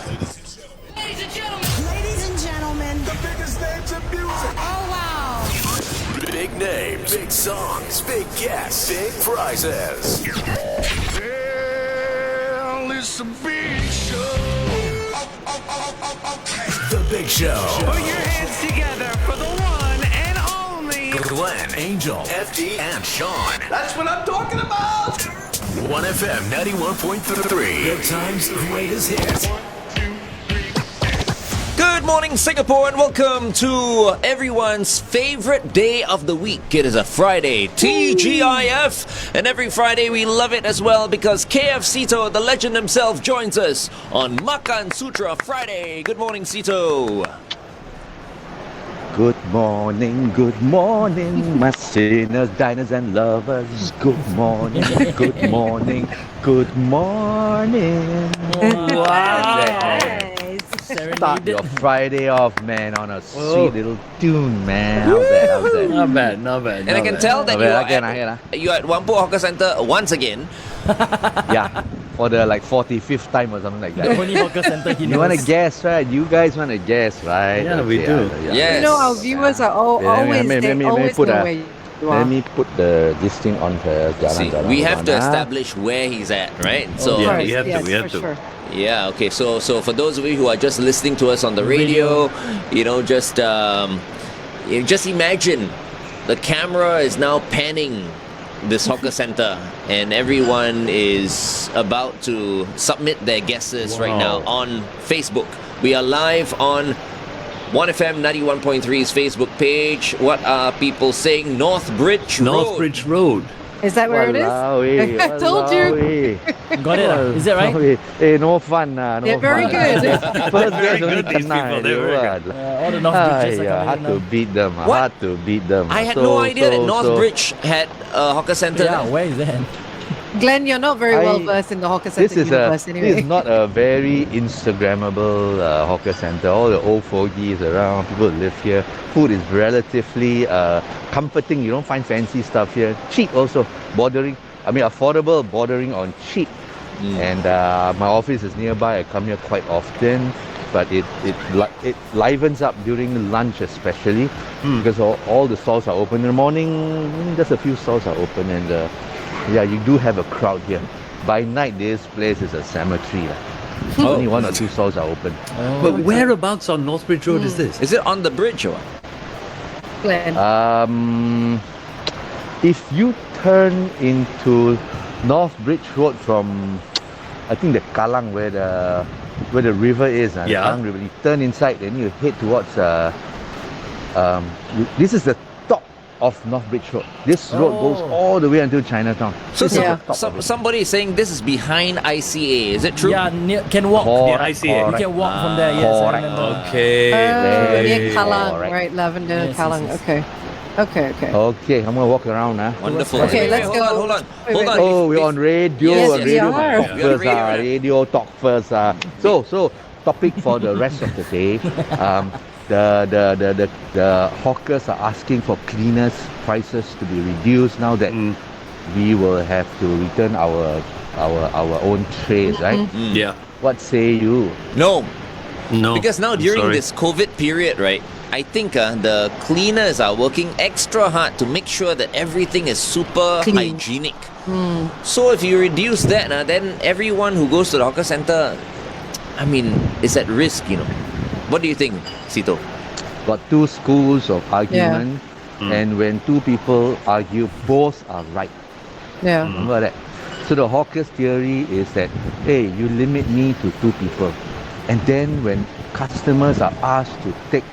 Ladies and gentlemen. Ladies and gentlemen. The biggest names in music. Oh, wow. Big names, big songs, big guests, big prizes. Well, it's a big show. The Big Show. Put your hands together for the one and only Glenn, Angel, FD, and Sean. That's what I'm talking about. 1FM 91.3. Good times, greatest hits. Good morning, Singapore, and welcome to everyone's favorite day of the week. It is a Friday, TGIF, and every Friday we love it as well because KF Sito, the legend himself, joins us on Makan Sutra Friday. Good morning, Sito. Good morning, my sinners, diners, and lovers. Good morning, good morning, good morning. Start your Friday off, man, on a sweet little tune, man. How's that? Not bad. And I can tell that you're at Whampoa Hawker Centre once again. Yeah, for the 45th time or something like that. Only hawker center he You want to guess, right? You guys want to guess, right? Yeah, we do. Yes. You know, our viewers are always let me know put where you are. Let me put this thing on first. See, we have to establish where he's at, right? So yeah. Of course, we have to, yes, we have for to. Sure. yeah, okay. So for those of you who are just listening to us on the radio, just imagine the camera is now panning this hawker center, and everyone is about to submit their guesses right now on Facebook. We are live on 1FM 91.3's Facebook page. What are people saying? Northbridge Road. Is that where it is? I told you. Got it? Is that right? Hey, no fun. No They're very fun. good. First guess only good, these kena. people. They're very good. All All the North Bridges are hard coming to in beat them. What? Hard to beat them. I had no idea that Northbridge had a hawker center. Yeah, where is that? Glenn, you're not very well versed in the hawker center universe anyway. This is not a very Instagrammable hawker center. All the old fogies around, people live here. Food is relatively comforting. You don't find fancy stuff here. Cheap also, affordable, bordering on cheap. And my office is nearby. I come here quite often, but it livens up during lunch especially because all the stalls are open in the morning. Just a few stalls are open, and you do have a crowd here. By night, this place is a cemetery. Only one or two stalls are open. But whereabouts on Northbridge Road is this? Is it on the bridge or what? Glenn. If you turn into North Bridge Road from, I think the Kallang where the river is, the Kallang River, you turn inside, then you head towards. This is the top of North Bridge Road. This road goes all the way until Chinatown. So This is the top of it. somebody is saying this is behind ICA. Is it true? Yeah, can walk. Correct, I see it. You correct. can walk from there. Yes, I Correct. remember. Okay. Near Kallang, correct. right? Lavender, Yes, Kallang. yes, Okay. Okay. Okay, I'm gonna walk around now. Wonderful. Okay, let's hold go. on. Wait. Hold on. Oh, we're on radio. Yes, we radio are. talk first. Radio talk first. So topic for the rest of the day. The hawkers are asking for cleaners prices to be reduced now that we will have to return our own trays, right? Yeah. What say you? No, No. because now during Sorry. this COVID period, right, I think the cleaners are working extra hard to make sure that everything is super Clean. hygienic. So if you reduce that, then everyone who goes to the hawker center, is at risk, What do you think, Sito? Got two schools of argument, and when two people argue, both are right. Yeah. Remember that? So the hawker's theory is that, hey, you limit me to two people. And then when customers are asked to take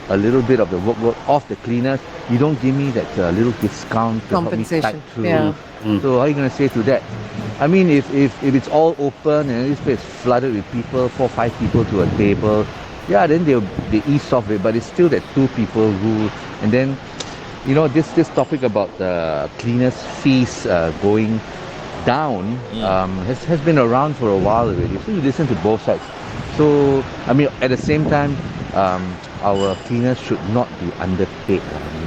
a little bit of the workload off the cleaners, you don't give me that little discount to help me tide Compensation, through. yeah. So how are you going to say to that? If it's all open and this place is flooded with people, 4 or 5 people to a table, then they ease off it, but it's still that two people rule. And then, this topic about the cleaners' fees going down has been around for a while already. So you listen to both sides. So, at the same time, our cleaners should not be underpaid.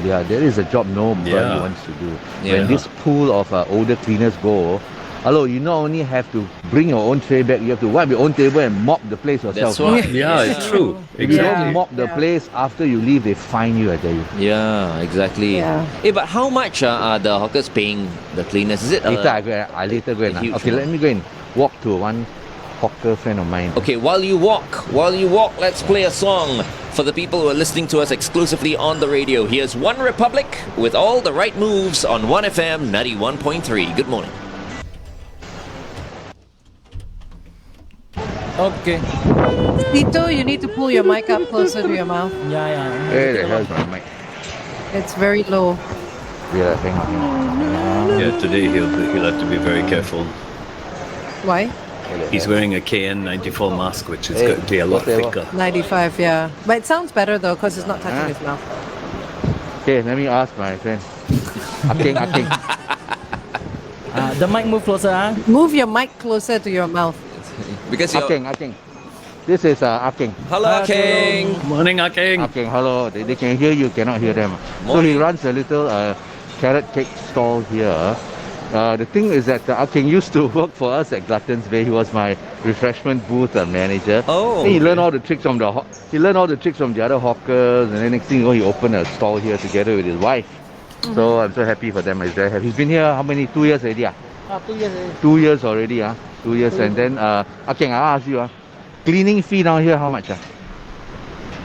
There is a job nobody wants to do. Yeah. When this pool of older cleaners go, Hello, you not only have to bring your own tray back, you have to wipe your own table and mop the place yourself. That's right. Yeah, it's true. If you Exactly. don't mop the place after you leave, they fine you, I tell you. Yeah, exactly. Yeah. Hey, but how much are the hawkers paying the cleaners? Is it Later, I later go and... huge Okay, let me go and walk to one hawker friend of mine. Okay, while you walk, let's play a song for the people who are listening to us exclusively on the radio. Here's One Republic with all the right moves on 1FM 91.3. Good morning. Okay. Tito, you need to pull your mic up closer to your mouth. Yeah. Where the hell's my mic? It's very low. Yeah, hang on. Yeah, today he'll have to be very careful. Why? He's wearing a KN94 mask, which is Hey, going to be a lot whatever. thicker. 95, yeah. But it sounds better though, because it's not touching his mouth. Okay, let me ask my friend. Aking. The mic move closer, huh? Move your mic closer to your mouth. Because you're... Aking. This is Aking. Hello, King. Morning, Aking. Aking, hello. They can hear you, cannot hear them. So he runs a little carrot cake stall here. The thing is that Aking used to work for us at Gluttons Bay. He was my refreshment booth manager. Oh, Then he learned okay. all the tricks from the other hawkers, and then next thing you know, he opened a stall here together with his wife. So I'm so happy for them. He's very happy. He's been here how many? 2 years already? 2 years already. 2 years already. 2 years. And then Aking, I'll ask you, cleaning fee down here how much?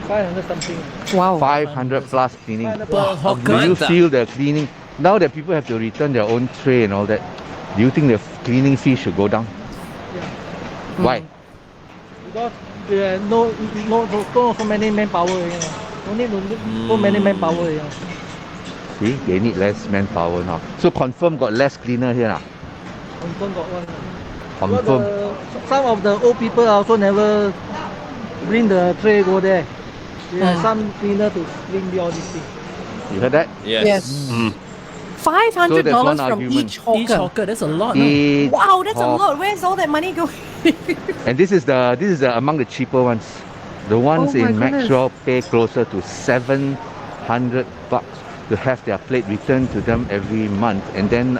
500 something. Wow. 500 plus cleaning. 500 Wow. plus. Oh, Do you Mantap. feel the cleaning? Now that people have to return their own tray and all that, do you think the cleaning fee should go down? Why? Because no so many manpower. No need so many manpower. See, they need less manpower now. So confirm got less cleaner here now. Confirm got one. Confirm. Some of the old people also never bring the tray go there. Some cleaner to bring all these things. You heard that? Yes. Mm. $500 So there's one from argument. each hawker. Each hawker, that's a lot. No? Each Wow, that's a hawk- lot. Where's all that money going? And this is the among the cheaper ones. The ones Oh my in goodness. Maxwell pay closer to $700 to have their plate returned to them every month. And then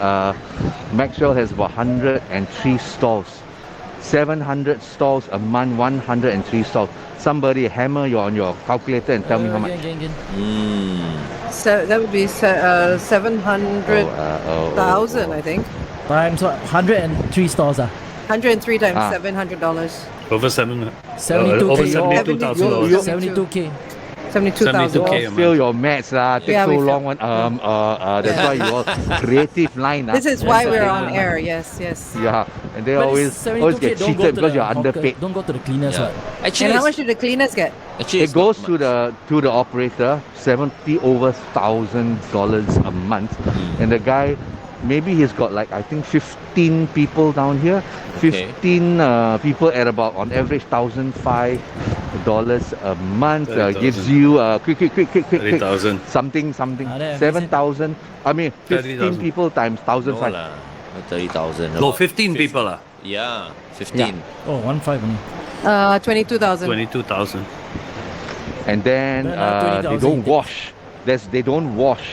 Maxwell has about 103 stalls. 700 stalls a month, 103 stalls. Somebody hammer you on your calculator and tell me how much. So that would be 700,000, I think. Times what? 103 stores. 103 times Ah. $700. Over 7. 72K. Over You're- $72,000. 72K. 72,000. 72K. You all fail your maths take Yeah, so we long one. That's why you all creative line. This is why we're on air. Yes. Yeah, and they But always it's 72K, get don't go cheated to because the you're hawker, underpaid. Don't go to the cleaners. Yeah. What? Actually, And how it's- much do the cleaners get? actually It it's goes not to the operator, over $1,000 a month, and the guy, maybe he's got like I think 15 people down here, 15 people at about on average $1,005 a month. 30,000. Gives you quick 30,000. something there, 7,000. I mean 15 30,000. people times No 1,005. lah. 30,000. No, about 15 people. Yeah, 15. Oh, 1.5 only. 22,000. 22,000. And then Then, they 20,000 don't takes. wash. They don't wash.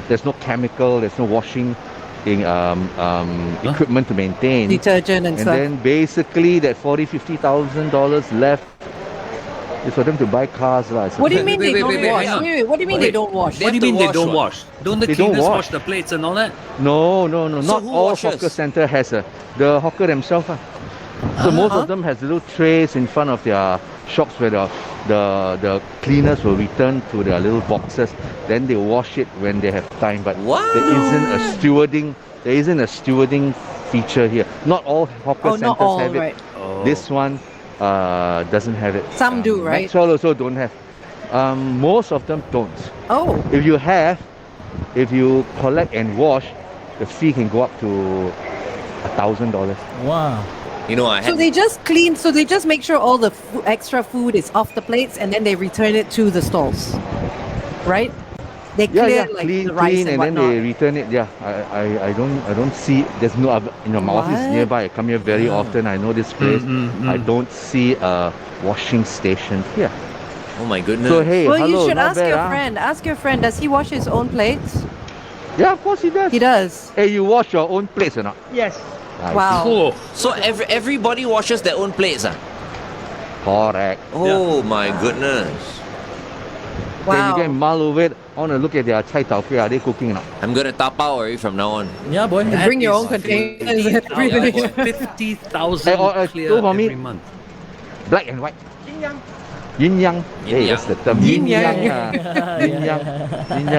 There's no chemical. There's no washing equipment to maintain. Detergent and And stuff. then basically that $50,000 left is for them to buy cars, lah. What do you mean Wait, they wait, don't wait, wash? wait, Wait, what do you mean they don't wash? What do you mean they don't wash? Don't the They don't cleaners wash. wash the plates and all that? No. Not who all washes? hawker center has the hawker themselves. So most of them has little trays in front of their shops where the cleaners will return to their little boxes. Then they wash it when they have time. But Wow. there isn't a stewarding feature here. Not all hawker Oh, centers not all, have it. right. Oh. This one doesn't have it. Some do, right? Maxwell also don't have. Most of them don't. Oh, If you collect and wash, the fee can go up to $1,000. Wow. You know, I so had they just clean, so they just make sure all the extra food is off the plates and then they return it to the stalls, right? They clear like clean, the rice and then whatnot. they return it. Yeah, I don't see. There's no other. My office is What? nearby. I come here very often. I know this place. I don't see a washing station here. oh my goodness. So hey, Well, hello, you should not ask bad, your ah. friend. Ask your friend. Does he wash his own plates? Yeah, of course he does. He does. Hey, you wash your own plates or not? Yes. I Wow. Oh, So everybody washes their own plates, ah? see. Correct. Oh my goodness. Then you Wow. can mull over it. I want to look at their chai tau fei. Are they cooking or not? I'm gonna tap out already from now on. yeah, boy. And bring your own containers and everything. 50,000 clear two for me. every month. Black and white. Yin yang. Yin Hey, yang. that's the term. Yin yang. Yin yang. Yin yang.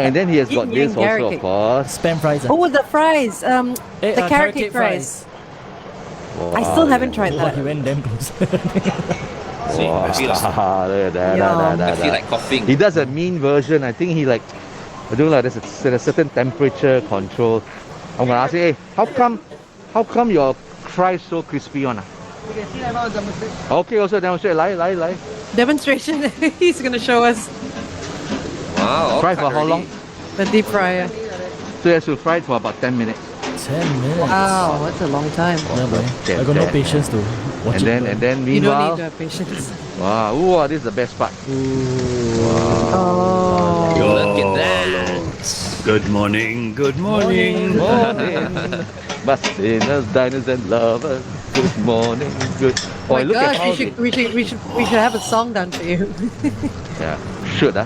And then he has got Yin this yang carrot also, of cake. course. Spam fries. Oh, the fries. The carrot cake fries. I still haven't tried Wow, that. he went damn close. See, I feel like, Look at that, Yum. I feel like coughing. He does a mean version. I think he like, I don't know, there's a certain temperature control. I'm gonna ask you, hey, how come your fries so crispy on? You can see I'm not demonstrate. Okay, also demonstrate. Lie. Demonstration. He's gonna show us Wow. all Fry cut for how already. long? the deep fryer. So he has to fry it for about 10 minutes. 10 minutes. Wow, that's a long time. Yeah, boy. Get I got no that, patience to watch And it. then burn. and then You don't meanwhile, need to have patience. wow, ooh, this is the best part. Oh. Look at that. Good morning, good morning. Morning, bustiners, diners and lovers. Good morning, good. Oh my look at gosh, how we should have a song done for you. Yeah,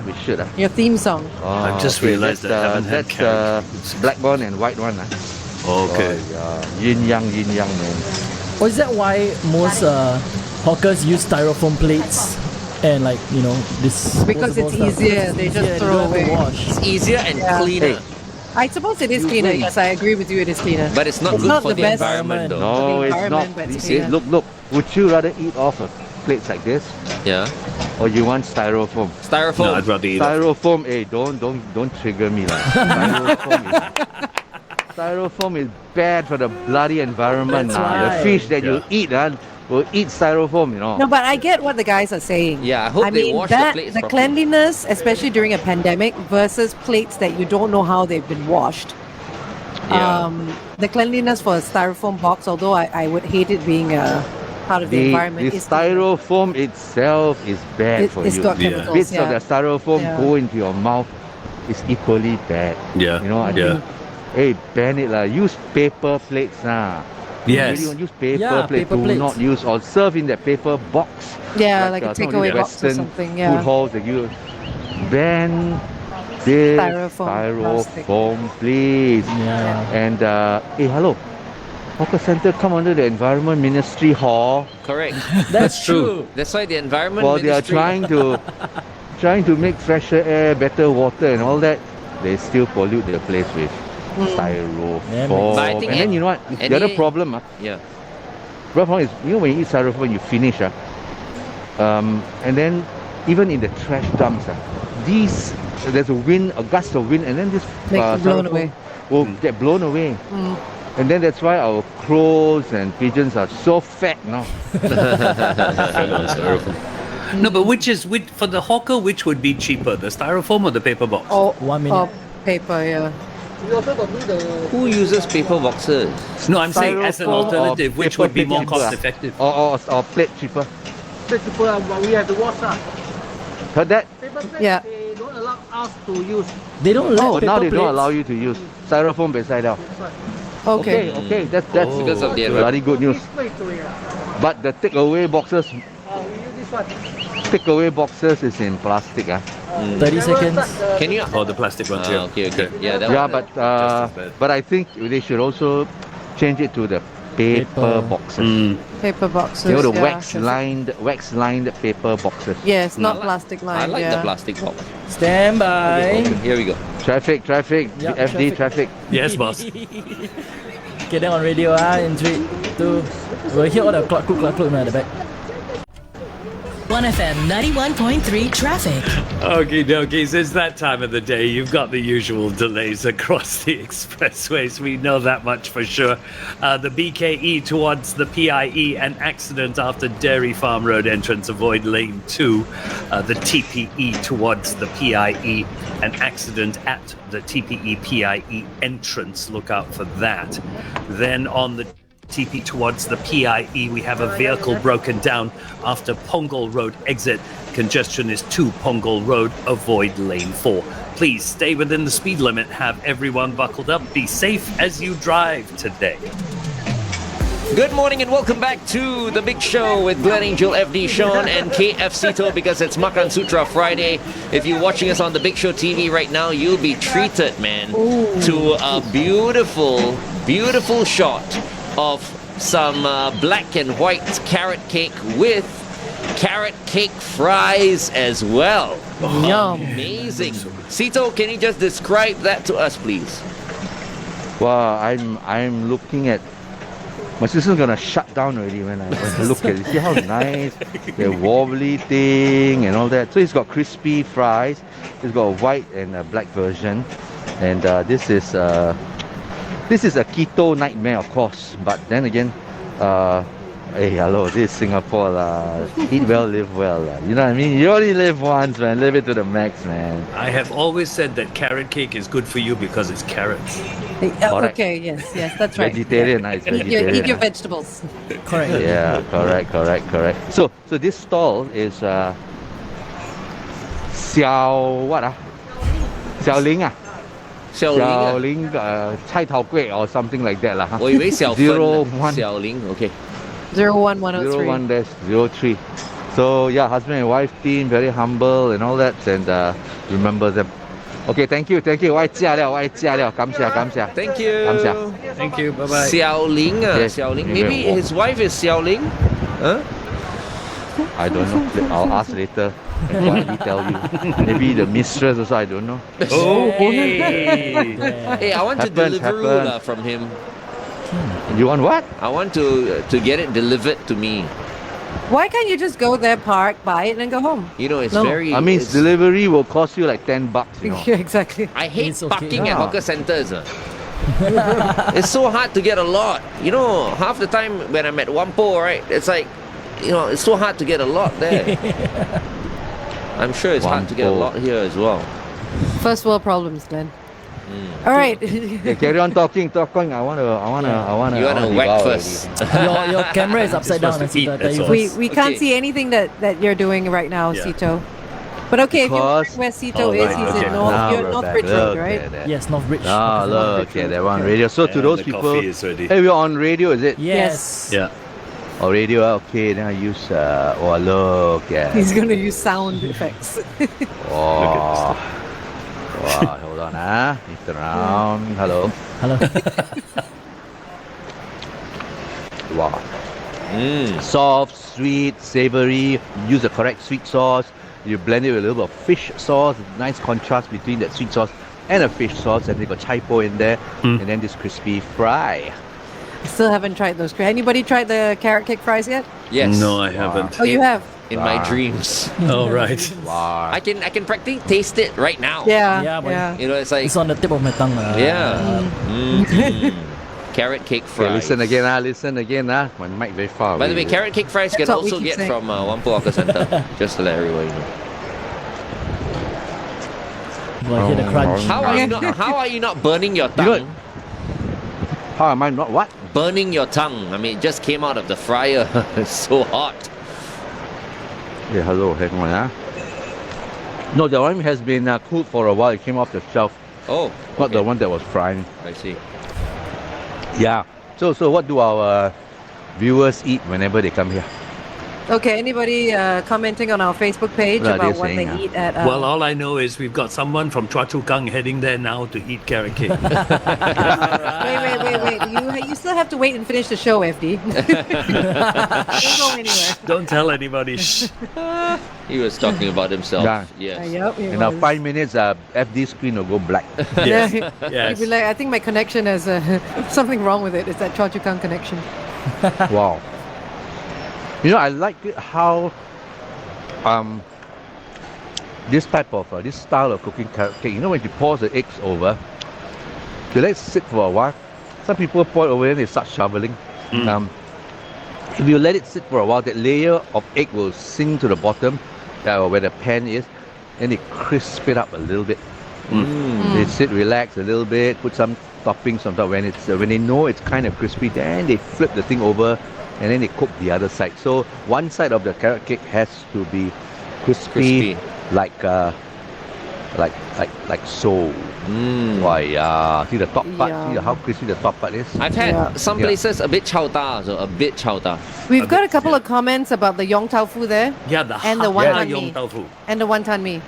we should. Your theme song. Oh, I've just realised that's, I haven't had that's carrot. black one and white one. Okay. Oh, yeah. Yin yang, man. Or is that why most hawkers use styrofoam plates and like, you know, this Because it's disposable stuff? easier, they just Yeah, throw you don't have away. to wash. It's easier and Yeah. cleaner. Hey. I suppose it is You cleaner. win. Yes, I agree with you. It is cleaner. But it's not It's good not for the the best. environment though. No, the it's not. environment, but it's See, cleaner. look. Would you rather eat off a plate like this, Yeah. or you want styrofoam? Styrofoam. No, I'd rather eat it. Styrofoam, hey, don't trigger me lah. Styrofoam is bad for the bloody environment. That's Nah. why. The fish that you Yeah. eat will eat styrofoam, you know. No, but I get what the guys are saying. Yeah, I hope they mean, wash the that, plates the properly. cleanliness, especially during a pandemic, versus plates that you don't know how they've been washed. Yeah. The cleanliness for a styrofoam box, although I would hate it being part of the environment, The is styrofoam itself is bad for it's you. got Yeah. chemicals. Bits yeah. of the styrofoam Yeah. go into your mouth is equally bad. Yeah. You know, I yeah. think, hey, ban it lah. Use paper plates lah. Yes. You don't use paper Yeah, plates. paper Do plates. not use or serve in that paper box. Yeah, like a some of takeaway these box or Western something. Food Yeah. halls that you ban this Styrofoam, styrofoam, please. Yeah. And hey, hello, hawker center come under the Environment Ministry hall. Correct. That's true. That's why the environment While they are ministry. trying to make fresher air, better water, and all that, they still pollute the place with styrofoam. Yeah, But I think and then you know what? The other problem, Yeah. the problem is, you know, when you eat styrofoam, you finish, and then even in the trash dumps, there's a gust of wind, and then this Make blown styrofoam away. will get blown away. Mm. And then that's why our crows and pigeons are so fat now. No, but which for the hawker? Which would be cheaper, the styrofoam or the paper box? Or, 1 minute. or paper, yeah. We also got do the Who uses paper boxes? No, I'm saying as an Styrofoam or alternative, which paper would be more cheaper? cost effective. Or plate cheaper. plate people, but we have to wash lah. Heard that? Paper plate, Yeah. they don't allow us to use. They don't let Oh, paper now they don't plates. allow you to use styrofoam beside out. Okay. Okay, that's Because of the bloody good news. This way to it. But the takeaway boxes, We use this one. takeaway boxes is in plastic. 30 seconds. Can you? Oh, the plastic ones, yeah. Okay. Yeah, that Yeah, one. but as bad. but I think they should also change it to the paper Paper. boxes. Mm. Paper boxes. You know, the yeah. wax lined paper boxes. Yes, not I like- plastic line. I like yeah. the plastic box. Stand by. Here we go. Traffic, Yep, FD traffic. Yes, boss. Okay, then on radio, in 3, 2, we'll hear all the cluck, at the back. 1FM 91.3 traffic. Okie dokies, it's that time of the day. You've got the usual delays across the expressways. We know that much for sure. The BKE towards the PIE, an accident after Dairy Farm Road entrance. Avoid lane 2. The TPE towards the PIE, an accident at the TPE PIE entrance. Look out for that. Then on the TP towards the PIE. We have a vehicle broken down after Pongal Road exit. Congestion is to Pongal Road. Avoid lane 4. Please stay within the speed limit. Have everyone buckled up. Be safe as you drive today. Good morning and welcome back to The Big Show with Glenn Angel, FD Sean and KF Sito, because it's Makan Sutra Friday. If you're watching us on The Big Show TV right now, you'll be treated, man, to a beautiful, beautiful shot of some black and white carrot cake with carrot cake fries as well. Yum. Amazing. Sito, can you just describe that to us, please? Wow, I'm looking at. My sister's gonna shut down already when I look at it. See how nice the wobbly thing and all that. So it's got crispy fries. It's got a white and a black version, and this is a keto nightmare, of course. But then again, hey, hello, this is Singapore lah. Eat well, live well. You know what I mean? You only live once, man. Live it to the max, man. I have always said that carrot cake is good for you because it's carrots. Correct. Okay, yes, that's right. Vegetarian, it's vegetarian. Eat your vegetables. Correct. Yeah, correct. So this stall is Xiao what ah? Xiao Ling ah? Xiao Ling Cai Tao Kueh or something like that lah. 我以为小芬 01 小林 okay 01103. 01-03. So yeah, husband and wife team, very humble and all that, and remember them. Okay, thank you. 我爱嫁了，感谢。 Thank you. 感谢。 Thank you. Bye bye. 小林 Yes. 小林 maybe his wife is 小林 huh? I don't know. I'll ask later. And quietly tell you. Maybe the mistress also, I don't know. Hey. Hey, I want Happens, to deliver from him. You want what? I want to get it delivered to me. Why can't you just go there, park, buy it, and then go home? You know, it's No. very... I mean, it's- delivery will cost you like $10, you know. Yeah, exactly. I hate It's okay. parking at Yeah. hawker centers. It's so hard to get a lot. You know, half the time when I'm at Whampoa, right, it's like, you know, it's so hard to get a lot there. I'm sure it's hard to get a Whampoa. lot here as well. First world problems, Glenn. All right. Okay, carry on talking. I wanna You want to whack devour first. Your camera is upside down. supposed to eat, I tell that's you all. first. we can't Okay. see anything that you're doing right now, Yeah. Sito. But okay, if you're Because- where Sito Oh, is, right, he's okay. in North, Now you're we're North back. Bridge Road, Look right? at that. Yes, North Bridge. Ah, look at that one radio. So to And those the people, coffee is ready. hey, we're on radio, is it? Yes. Yeah. Oh, radio. Okay, then I use. Oh, look at. He's gonna use sound effects. Oh. Wow, hold on, turn around. Hello. Hello. Wow. Soft, sweet, savory. Use the correct sweet sauce. You blend it with a little bit of fish sauce. Nice contrast between that sweet sauce and a fish sauce. And they got chai po in there. And then this crispy fry. Still haven't tried those. Anybody tried the carrot cake fries yet? Yes. No, I haven't. Oh, you have? In my dreams. Oh, right. Wow. I can practically taste it right now. Yeah. Yeah, but- Yeah. You know, it's like... It's on the tip of my tongue. Yeah. Mhm. Carrot cake fries. Okay, listen again. My mic very far By the away. way, carrot cake fries can That's what we also keep get saying. from Whampoa Hawker Centre. Just to let everyone know. Do I hear the crunch? How are you not burning your You tongue? know- How am I not what? Burning your tongue. I mean, it just came out of the fryer. It's so hot. Yeah, hello, hang on, No, the one has been cooled for a while. It came off the shelf. Oh, Not the okay. one that was frying. I see. Yeah. So what do our viewers eat whenever they come here? Okay, anybody commenting on our Facebook page What are about they what they saying, eat at... Well, all I know is we've got someone from Choa Chu Kang heading there now to eat carrot cake. Wait. You still have to wait and finish the show, FD. Don't go anywhere. Don't tell anybody. Shh. He was talking about himself. Yeah. Yes. Yep, it In about was. 5 minutes, FD screen will go black. Yes. You'd Yes. be like, I think my connection has something wrong with it. It's that Choa Chu Kang connection. Wow. You know, I like it how this type of this style of cooking carrot cake. You know, when you pour the eggs over, you let it sit for a while. Some people pour it over and they start shoveling. If you let it sit for a while, that layer of egg will sink to the bottom, where the pan is, and it crisp it up a little bit. They sit, relax a little bit, put some toppings on top. When they know it's kind of crispy, then they flip the thing over and then they cook the other side. So one side of the carrot cake has to be crispy. like so. Why, see the top part, see how crispy the top part is? I've had some places a bit chao da, so a bit chao da. We've got a couple of comments about the Yong Tau Fu there. Yeah, the and the Hakka wonton Yong mee. Tau Fu. And the wonton mee.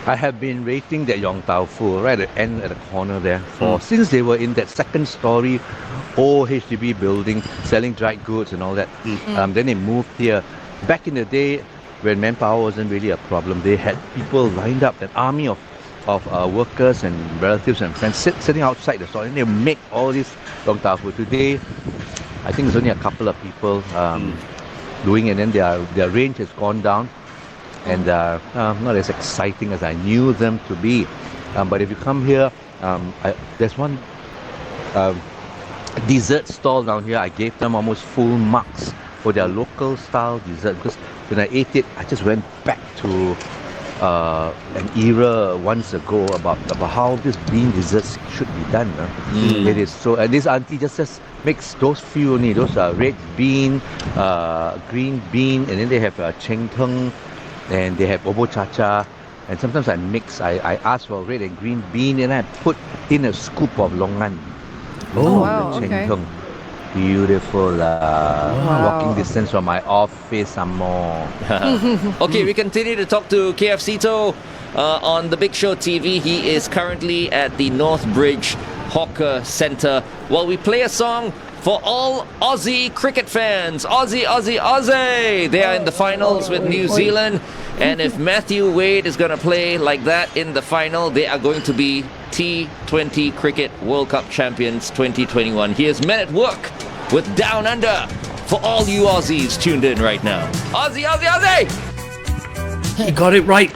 I have been rating that Yong Tau Fu right at the end, at the corner there, since they were in that second story old HDB building selling dried goods and all that. Then they moved here. Back in the day, when manpower wasn't really a problem, they had people lined up, an army of workers and relatives and friends sitting outside the store, and they make all this Yong Tau Fu. Today, I think there's only a couple of people doing it, and then their range has gone down, and not as exciting as I knew them to be. But if you come here, there's one dessert stall down here. I gave them almost full marks for their local style dessert, because when I ate it, I just went back to an era once ago about how this bean desserts should be done. It is so, and this auntie just makes those few only, those red bean, green bean, and then they have cheng teng, and they have obo cha cha, and sometimes I mix. I ask for red and green bean, and I put in a scoop of longan. Wow, cheng okay. teng. Beautiful. Walking distance from my office, some more. Okay, we continue to talk to KFCito on the Big Show TV. He is currently at the North Bridge Hawker Centre while we play a song for all Aussie cricket fans. Aussie, Aussie, Aussie! They are in the finals with New Zealand, and if Matthew Wade is going to play like that in the final, they are going to be T20 Cricket World Cup champions 2021. Here's Men at Work with Down Under for all you Aussies tuned in right now. Aussie, Aussie, Aussie! He got it right.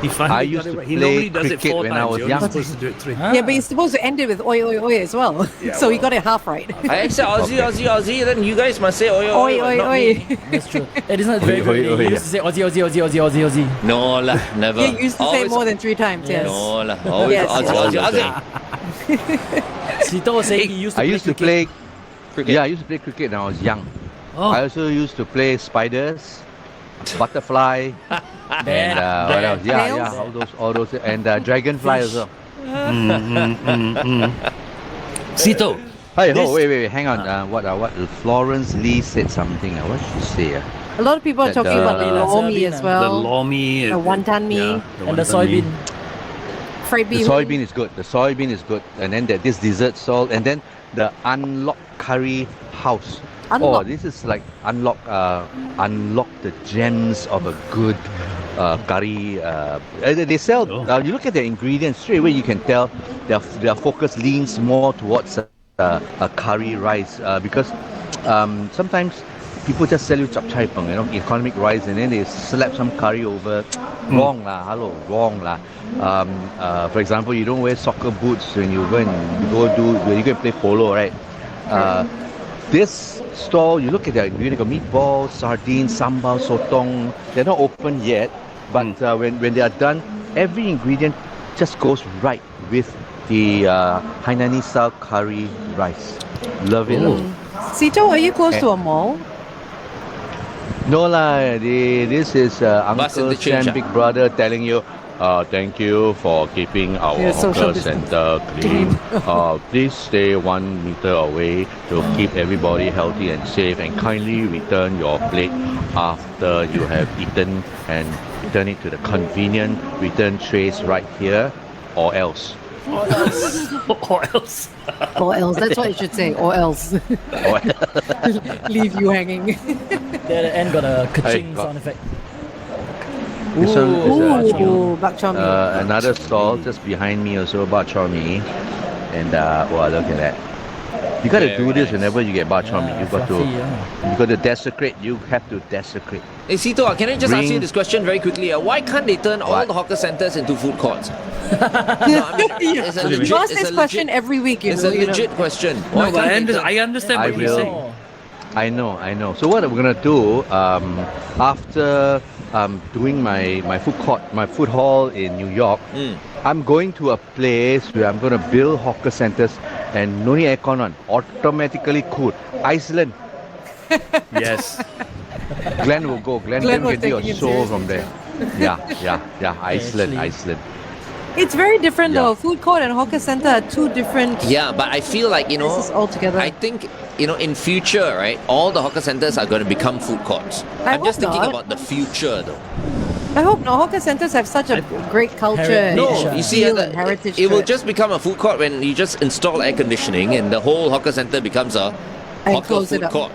He finally I used got it to right. He play normally does it cricket 4 when I times. was You're young. only supposed to do it 3. Yeah, but you're supposed to end it with oi, oi, oi as well. So he got it half right. I said Aussie, Aussie, Aussie, then you guys must say oi, oi, Oi, oi, not oi. me. That's true. It is not very Oi, good. oi, oi, You used to say Aussie, Aussie, Aussie, Aussie, Aussie, Aussie. No lah, never. You used to say Always- more than 3 times, yes. No lah, always Yes, Aussie, yes. Aussie, Aussie. Sito was saying he used to I play used to cricket. play Cricket. Yeah, I used to play cricket when I was young. Oh. I also used to play spiders, butterfly, and what else? Yeah, Snails? all those, and dragonfly also. Sito. Hey, This- wait, hang on. What Florence Lee said something. What did she say? A lot of people are That talking about the the- lor mee soybean, as The well. lor mee. The wonton mee. Yeah, And the wonton mee. soybean. Fried The beef. soybean is good. The soybean is good. And then this dessert salt, and then the unlock curry house. Oh, Unlock. this is like unlock the gems of a good curry. They sell. You look at the ingredients straight away. You can tell their focus leans more towards a curry rice because sometimes people just sell you chap chai peng, economic rice, and then they slap some curry over. Wrong lah, hello, wrong lah. For example, you don't wear soccer boots when you go play polo, right? This stall, you look at the ingredient, got meatballs, sardines, sambal, sotong. They're not open yet, but when they are done, every ingredient just goes right with the Hainanese style curry rice. Love it. Sito, are you close to a mall? No lah, this is Bus Uncle interchange, Sam, Big Brother telling you, thank you for keeping our Yeah, social hawker center clean. Please stay 1 meter away to keep everybody healthy and safe, and kindly return your plate after you have eaten and return it to the convenient return trays right here, or else. Or else. Or else. That's what you should say. Or else. Or Leave you hanging. There at the end got a ka-ching got- sound effect. This one is Ooh, bak chor mee. another stall just behind me also, bak chor mee, and wow, look at that. You got to do this whenever you get bak chor mee. You got to, fluffy, yeah. you got to desecrate. You have to desecrate. Hey Sito, can I just ask you Bring- this question very quickly? Why can't they turn all What? the hawker centers into food courts? No, I mean, it's a legit, You ask it's this a question legit, every week, it's know. a legit question. No, Why but can't they turn- I understand what I you're will. saying. Oh. I know. So what we're gonna do after doing my food hall in New York, I'm going to a place where I'm going to build hawker centers and no need aircon on, automatically cool. Iceland. Yes. Glenn will go. Glenn was can do a taking it show from seriously. there. Yeah. Iceland, actually- Iceland. It's very different Yeah. though. Food court and hawker center are two different Yeah, but I feel like, places altogether. I think, in future, right, all the hawker centers are going to become food courts. I I'm just hope thinking not. about the future, though. I hope not. Hawker centers have such a great culture. Heritage, and No, you see, feel and heritage. it will to just become a food court when you just install air conditioning and the whole hawker center becomes a And hawker close it food up. court.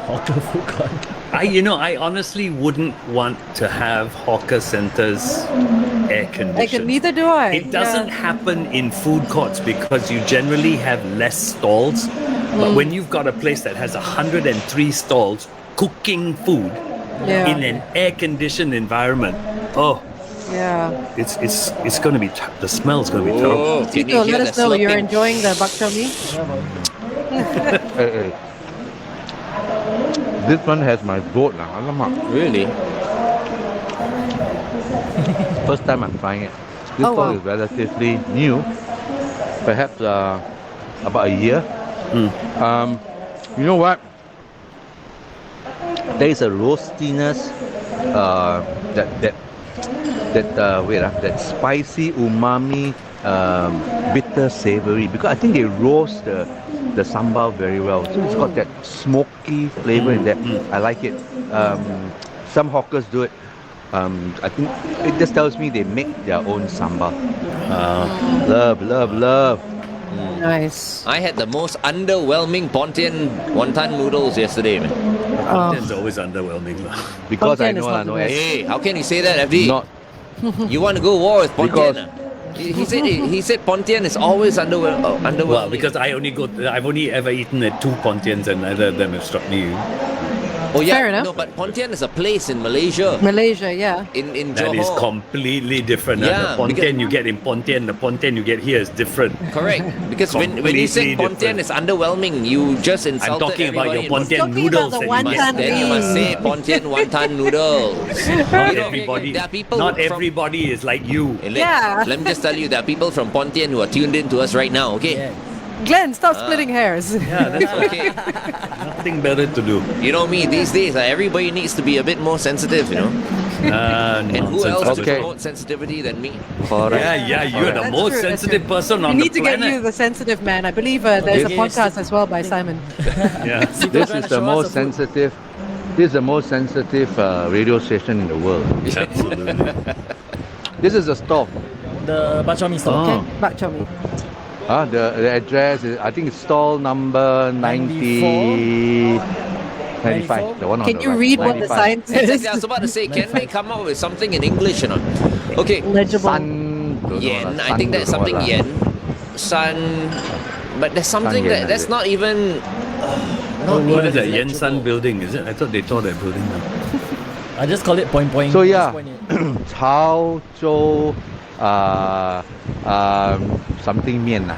Hawker food court. I honestly wouldn't want to have hawker centers air conditioned. Neither do I. It doesn't Yeah. happen in food courts because you generally have less stalls. But when you've got a place that has 103 stalls cooking food Yeah. in an air-conditioned environment, Yeah. it's going to be the smell's going to be terrible. Oh, can you So hear let the us know you're slurping? enjoying the bak choy mi. Hey. This one has my vote now. Alamak. Really? First time I'm trying it. This Oh, stall wow. is relatively new, perhaps about a year. You know what? There is a roastiness that spicy umami, bitter savory, because I think they roast the sambal very well, so it's got that smoky flavor in there. I like it. Some hawkers do it. I think it just tells me they make their own sambal. Love. Nice. I had the most underwhelming Pontian wonton noodles yesterday, man. Content's always underwhelming. Because I Pontian is know not the best. Hey, how can you say that, FD? not You want to go war with Pontian? Because- He said Pontian is always underwhelming. Well, because I've only ever eaten at two Pontians and neither of them have struck me. oh yeah, Fair enough. no, but Pontian is a place in Malaysia. Malaysia, yeah. In That Johor. is completely different. Yeah, The Pontian because- you get in Pontian, the Pontian you get here is different. Correct. Because when you say Completely Pontian different. is underwhelming, you just insulted I'm talking about your everybody. Pontian Talking about noodles the that you wonton must Then you must say Pontian wonton noodles. Not You know, everybody. there are people Not from- everybody is like you. Yeah. Let me just tell you, there are people from Pontian who are tuned in to us right now, okay? Yeah. Glenn, stop splitting hairs. Yeah, that's Okay. nothing better to do. You know me, these days, everybody needs to be a bit more sensitive, you know? And who else nonsense. to Okay. promote sensitivity than me? correct. Yeah, you're the That's most true, that's sensitive true. person We on need the to get planet. you the sensitive man. I believe there's a Okay, podcast as well by Simon. Yeah. This is the most sensitive. This is the most sensitive radio station in the world. Absolutely. This is the stall. The bak choy mi store. Oh. Bak choy mi. The address is, I think it's stall number 90. 95. The one on Can the you right. read what the 95. sign Exactly, I says? was about to say, can they come up with something in English or not? Okay, Legible. Sun. don't know yen, lah, I sun think that's don't know something what lah. yen. Sun, but there's something yen, that's is it? not even. Not What even is that? electrical. Yen Sun building, is it? I thought they tore that building down. I just call it point. So Just yeah, point it. Chao Zhou, something mian lah.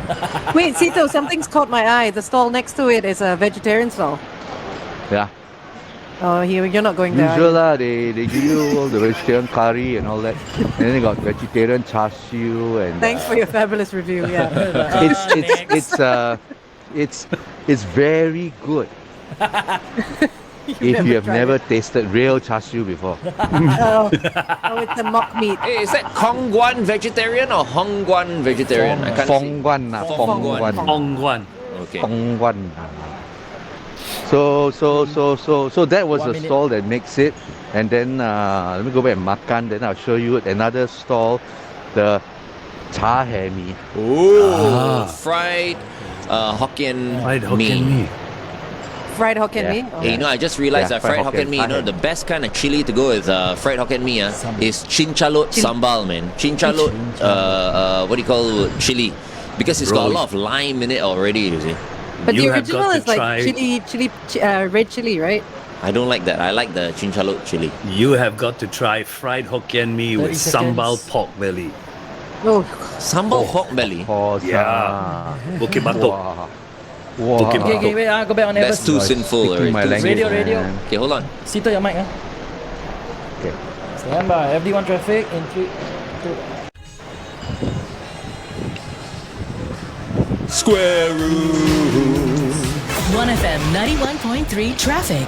Wait, Sito, something's caught my eye. The stall next to it is a vegetarian stall. Yeah. Oh, you're not going there. are Usual you? lah, they give you all the vegetarian curry and all that. And then they got vegetarian char siu and Thanks for your fabulous review. Yeah. it's very good if you have tried never it. tasted real char siu before. Oh, it's a mock meat. Hey, is that Kongguan vegetarian or Hongguan vegetarian? I can't see. Fong Guan lah, Fong Guan. Guan. Ongguan. Okay. Fong Guan. So that was 1 the minute. stall that makes it. And then let me go back and makan. Then I'll show you another stall, the Cha Hai Mi. Ooh, fried Hokkien Fried Hokkien mee. Fried Hokkien Yeah. mee. Hey, you know, I just realized Yeah, that fried fried Hokkien Hokkien. mee, you know, the best kind of chili to go with fried Hokkien mee is chinchalot sambal, man. Chinchalot, what do you call chili? Because it's got a lot of lime in it already, you see. But You the have original got to is like try- red chili, right? I don't like that. I like the chinchalot chili. You have got to try fried Hokkien mee 30 with sambal seconds. pork belly. Oh, Sambal pork belly. Oh, Yeah. Bukit Batok. Wow. Bukit Okay, okay, wait. Go back on That's Everest. too sinful Speaking my already. language, Radio. man. Okay, hold on. Sito, your mic. Stand by. FD1 traffic in 3, 2. Square root. 1FM 91.3 traffic.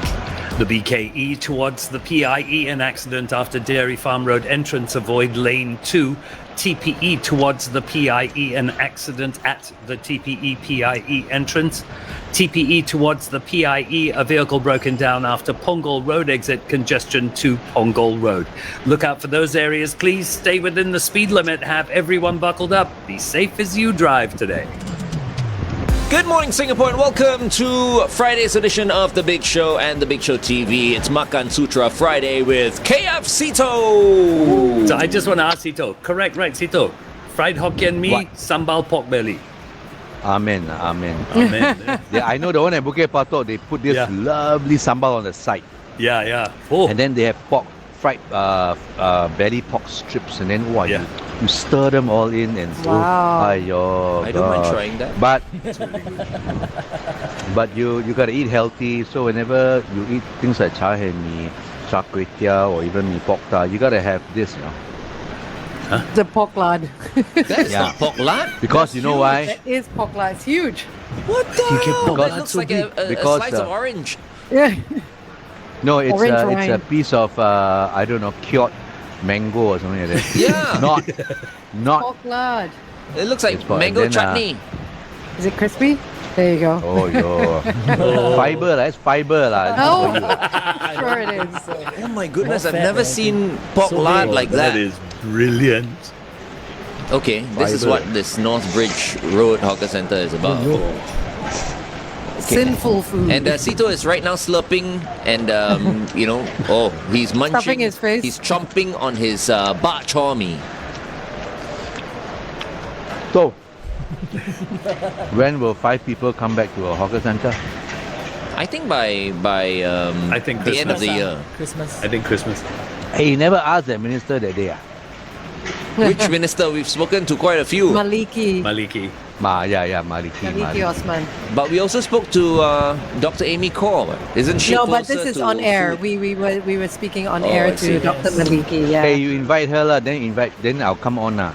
The BKE towards the PIE, an accident after Dairy Farm Road entrance, avoid lane 2. TPE towards the PIE, an accident at the TPE PIE entrance. TPE towards the PIE, a vehicle broken down after Punggol Road exit, congestion to Punggol Road. Look out for those areas. Please stay within the speed limit. Have everyone buckled up. Be safe as you drive today. Good morning, Singapore, and welcome to Friday's edition of The Big Show and The Big Show TV. It's Makan Sutra Friday with KF Sito. So I just want to ask Sito, correct, right, Sito? Fried Hokkien mee, What? sambal pork belly. Amen, amen. Amen. Yeah, I know the one at Bukit Batok, they put this Yeah. lovely sambal on the side. Yeah. Oh, And then they have fried belly pork strips, and then Yeah. you stir them all in and Wow. Aiyo, I don't mind God. trying that. But you gotta eat healthy. So whenever you eat things like char hae mee, char kway teow, or even mee pok ta, you gotta have this, The pork lard. That's Yeah. not pork lard. Because you know why? That is pork lard. It's huge. What the hell? Because- It looks like a because, slice of orange. Yeah. No, it's Orange it's a rind. piece of I don't know, cured mango or something like that. Yeah. not Pork lard. It looks like It's pork. mango And then, chutney. Is it crispy? There you go. Oh yo, fiber lah. It's fiber lah. Oh, sure it is. Oh my goodness, Not I've fat, never man. seen pork So lard big. like that. that is brilliant. Okay, this is Fiber. what this Northbridge Road Hawker Centre is about. Sinful food. And Sito is right now slurping and, he's munching. Stuffing his face. He's chomping on his bak chor mee. So, when will 5 people come back to a hawker center? I think by I think the end of the Christmas. year. Christmas. I think Christmas. Hey, you never asked the minister that day. Which minister? We've spoken to quite a few. Maliki. Maliki. Maliki. Maliki Osman. But we also spoke to Dr. Amy Kaur. Isn't she No, but closer this is to on air. food? We were speaking on Oh, air I see. to Dr. Maliki. Yeah. Hey, you invite her lah. Then I'll come on lah.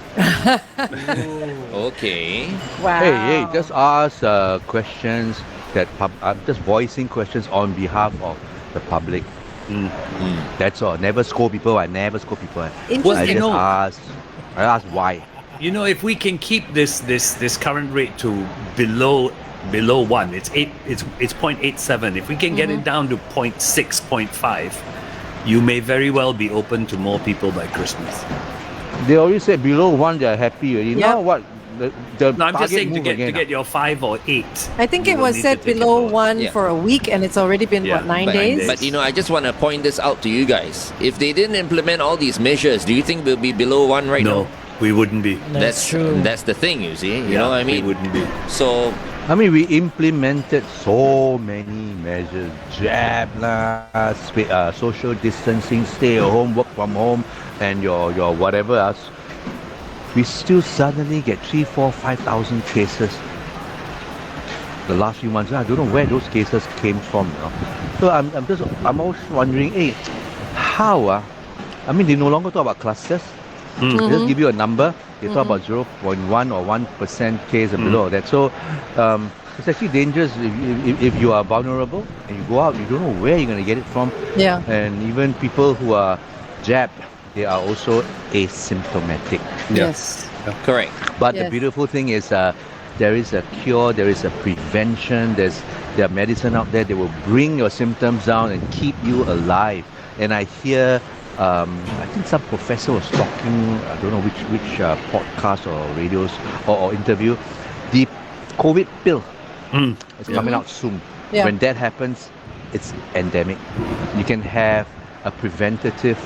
Okay. Wow. Hey, just ask questions that I'm just voicing questions on behalf of the public. That's all. Never scold people. I never scold people. Interesting. I you just know- ask why. You know, if we can keep this current rate to below 1, it's 0.87. If we can get it down to 0.6, 0.5, you may very well be open to more people by Christmas. They always say below 1 they are happy already. Yeah. Now what? The No, I'm just target saying to move get again, your 5 or 8. I think you it will was need set to take it below lower. 1 Yeah. for a week, and it's already been, Yeah, 9 but- days? But I just want to point this out to you guys. If they didn't implement all these measures, do you think we'll be below 1 right No, now? we wouldn't be. That's true. That's the thing, you see. You know what I mean? We wouldn't be. So I mean, we implemented so many measures. Jab lah, social distancing, stay at home, work from home, and your whatever else. We still suddenly get 3, 4, 5,000 cases. The last few months, I don't know where those cases came from. So I'm always wondering, hey, how? I mean, they no longer talk about clusters. They just give you a number. They talk about 0.1 or 1% case and below that. So it's actually dangerous if you are vulnerable and you go out, you don't know where you're going to get it from. Yeah. And even people who are jabbed, they are also asymptomatic. Yes. correct. But the Yes. beautiful thing is there is a cure, there is a prevention, there are medicine out there that will bring your symptoms down and keep you alive. And I hear I think some professor was talking, I don't know which podcast or radios or interview, the COVID pill is coming out soon. Yeah. When that happens, it's endemic. You can have a preventative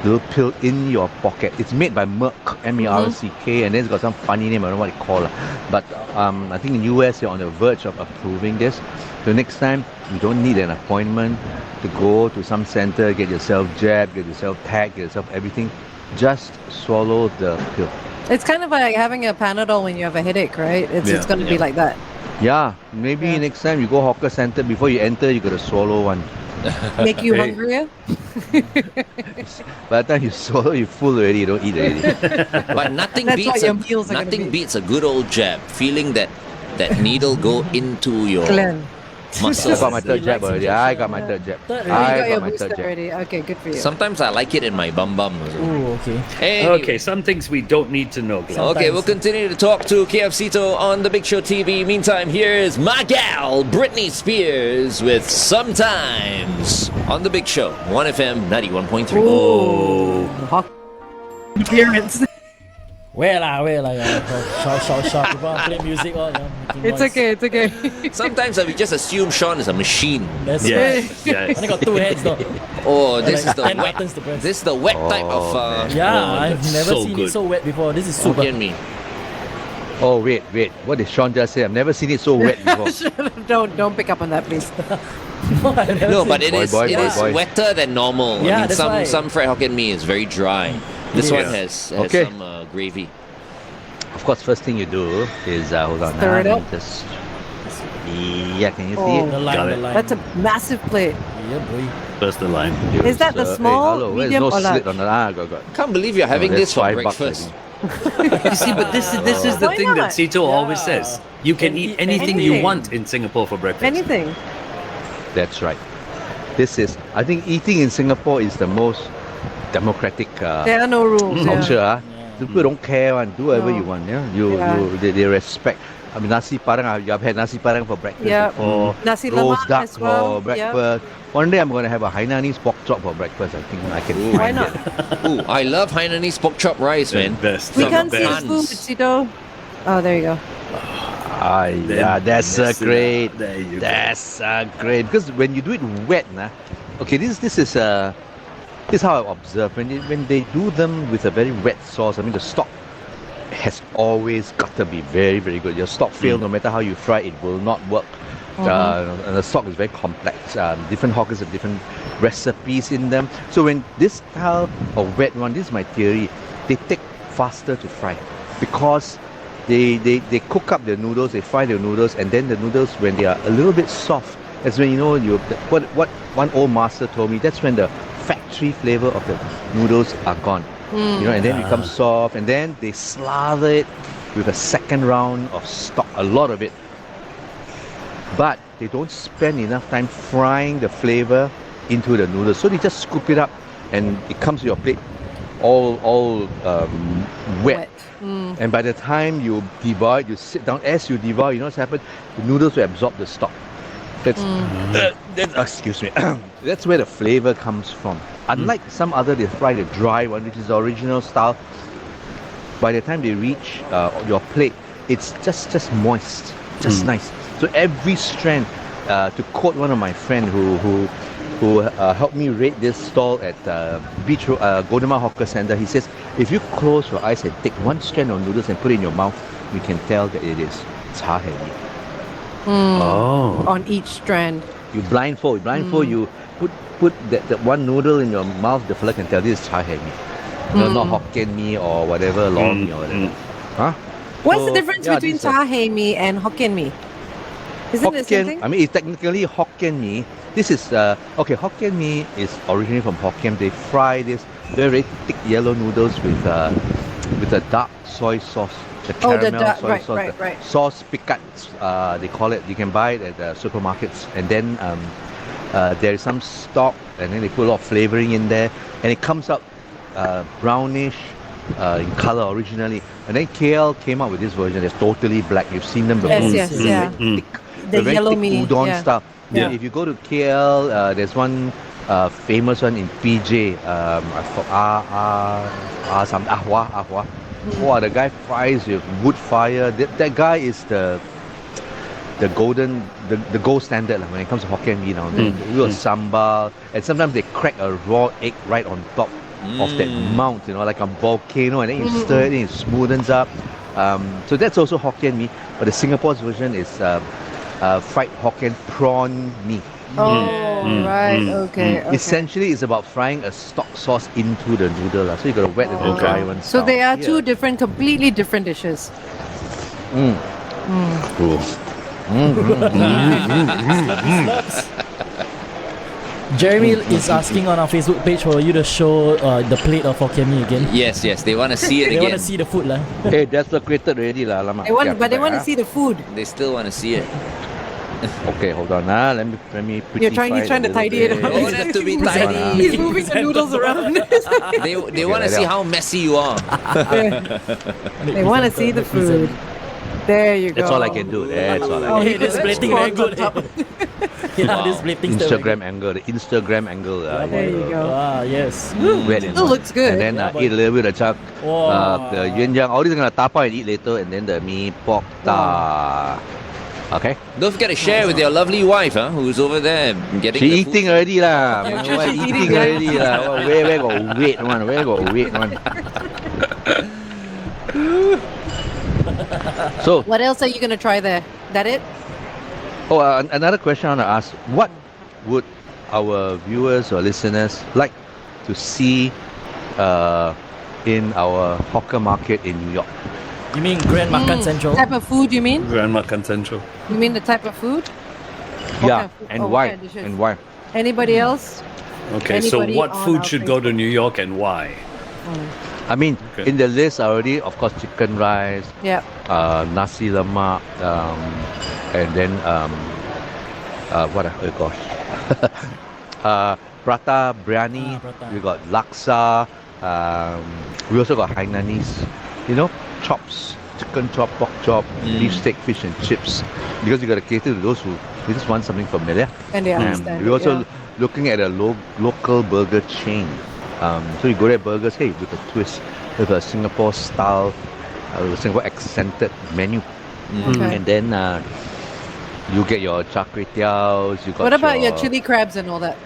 little pill in your pocket. It's made by Merck, M-E-R-C-K, and then it's got some funny name, I don't know what it's called. But I think in US, they're on the verge of approving this. So next time, you don't need an appointment to go to some center, get yourself jabbed, get yourself tagged, get yourself everything. Just swallow the pill. It's kind of like having a Panadol when you have a headache, right? It's going to be like that. Yeah, maybe next time you go hawker center, before you enter, you got to swallow one. Make you hungrier? By the time you swallow, you're full already. You don't eat already. But nothing That's what beats your meals are gonna nothing be. beats a good old jab. Feeling that needle go into your Glenn. I muscles. got my third jab already. I got my third jab. Third You I got your got my booster third jab. already. Okay, good for you. Sometimes I like it in my bum bum. Ooh, okay. Anyway. Okay, some things we don't need to know, Glenn. Okay, we'll continue to talk to KFCito on the Big Show TV. Meantime, here's my gal, Britney Spears, with Sometimes on the Big Show, 1FM 91.3. Oh, appearance. Where lah, yeah. Shout. People want to play music all. Yeah, making It's noise. okay, it's okay. Sometimes we just assume Sean is a machine. That's Yes, yes. Only got two hands though. Oh, this Like is the 10 wet. buttons to press. This is the wet type of Yeah, Oh, I've that's never so seen good. it so wet before. This is super. Hokkien Mee. Oh wait. What did Sean just say? I've never seen it so wet before. Don't pick up on that, please. I've never No, seen but it Boy, is boy, it boy, is boy. wetter than normal. Yeah, I mean, that's why. some fried Hokkien Mee is very dry. This Yeah. one has Okay. some gravy. Of course, first thing you do is hold on. Stir it let up. me Just yeah, can you see Oh. The it? line, Got the it. line. That's a massive plate. Yeah, boy. First the line. Is that the Hey, small, hello, where's medium, no or large? slit on the got. Can't believe you're having Oh, this that's for $5, I breakfast. You see, but this is the Why thing that not? Sito always Yeah. says. You can eat anything you anything. want in Singapore for breakfast. Anything. That's right. This is, I think, eating in Singapore is the most democratic There are no rules. culture. Yeah. People don't care one. Do whatever No. you want. Yeah, Yeah. they respect. I mean, nasi padang. I've had nasi padang for breakfast Yeah. before. Nasi Roast lemak duck as well. for breakfast. One day I'm going to have a Hainanese pork chop for breakfast. I think I can. Why find not? it. Ooh, I love Hainanese pork chop rice, man. Best. We Some can't see his buns. food, Sito. Oh, there you go. Yeah, that's mess it up. great. There you go. That's great. Because when you do it wet, okay, this is how I observe when they do them with a very wet sauce. I mean, the stock has always got to be very, very good. Your stock fail, no matter how you fry it, will not work. And the stock is very complex. Different hawkers have different recipes in them. So when this style of wet one, this is my theory, they take faster to fry because they cook up the noodles, they fry the noodles, and then the noodles, when they are a little bit soft, that's when what one old master told me, that's when the factory flavor of the noodles are gone. And then it becomes soft, and then they slather it with a second round of stock, a lot of it. But they don't spend enough time frying the flavor into the noodles, so they just scoop it up, and it comes to your plate all wet. And by the time you devour it, you sit down, as you devour, you know what's happened? The noodles will absorb the stock. Excuse me. That's where the flavor comes from. Unlike some other, they fry the dry one, which is the original style. By the time they reach your plate, it's just moist, just nice. So every strand, to quote one of my friends who helped me rate this stall at Beach Road, Golden Mile Hawker Centre, he says, if you close your eyes and take one strand of noodles and put it in your mouth, you can tell that it is cha hei mee. Oh. On each strand. You blindfold, you put that one noodle in your mouth, the fella can tell this is cha hei mee. No, not Hokkien mee or whatever, lor mee or whatever. Huh? What's So, the difference yeah, between these are- cha hei mee and Hokkien mee? Isn't it the same thing? I mean, it's technically Hokkien mee. This is Hokkien mee is originally from Hokkien. They fry this very thick yellow noodles with a dark soy sauce. The Oh, caramel the dark- soy right, sauce. right, the right. Sauce picat, they call it. You can buy it at the supermarkets. And then there is some stock, and then they put a lot of flavoring in there, and it comes up brownish in color originally. And then KL came out with this version that's totally black. You've seen them before. Yes, yeah. Thick, The very yellow thick mee, udon yeah. style. Yeah. If you go to KL, there's one famous one in PJ. I forgot Ahwa. Wow, the guy fries with wood fire. That guy is the gold standard when it comes to Hokkien mee now. They do a sambal, and sometimes they crack a raw egg right on top of that mount, like a volcano, and then you stir it and it smoothens up. So that's also Hokkien mee, but the Singapore's version is fried Hokkien prawn mee. Oh, right. Okay. Essentially, it's about frying a stock sauce into the noodle. So you got a wet and a dry one. So they are two Yeah. completely different dishes. Cool. Jeremy is asking on our Facebook page for you to show the plate of Hokkien Mee again. Yes, they want to see it They again. want to see the food lah. Hey, that's located already lah. Alamak. They want to see the food. They still want to see it. Okay, hold on. Let me He's trying to tidy it up. They want it to be tidy. He's moving the noodles around. They want to see how messy you are. They want to see the food. There you go. That's all I can do. That's all I Oh, can Hey, this plating very good. Yeah, Wow. this plating do. Instagram angle, the Instagram angle. There you go. Ah, yes. Still looks good. And then Yeah, eat a little bit of chuck, Wow. the yuan yang. All these I'm gonna tapa and eat later, and then the mee pork ta. Okay. Don't forget to share with your lovely wife, who's over there getting She the eating food. already lah. Yeah, You know what? she's Eating eating, already lah. Where got weight one? Where got weight one? So, What else are you gonna try there? That it? another question I want to ask: what would our viewers or listeners like to see in our hawker market in New York? You mean Grand Makan Central? Type of food you mean? Grandma Central. You mean the type of food? What Yeah, kind of food? and Oh, what why? kind of dishes? And why? Anybody else? Okay, so Anybody what on food our should go to New York and why? I mean, Okay. in the list already, of course, chicken rice, Yeah. nasi lemak, and then what? Oh gosh, prata biryani. Prata. We got laksa. We also got Hainanese. You know, chops, chicken chop, pork chop, beef steak, fish and chips. Because you got to cater to those who just want something familiar. And they understand. We're also yeah. looking at a local burger chain. So you go there, burgers, hey, with a twist, with a Singapore style, Singapore accented menu. Okay. And then you get your char kway teows. You got What about your chili crabs and all that?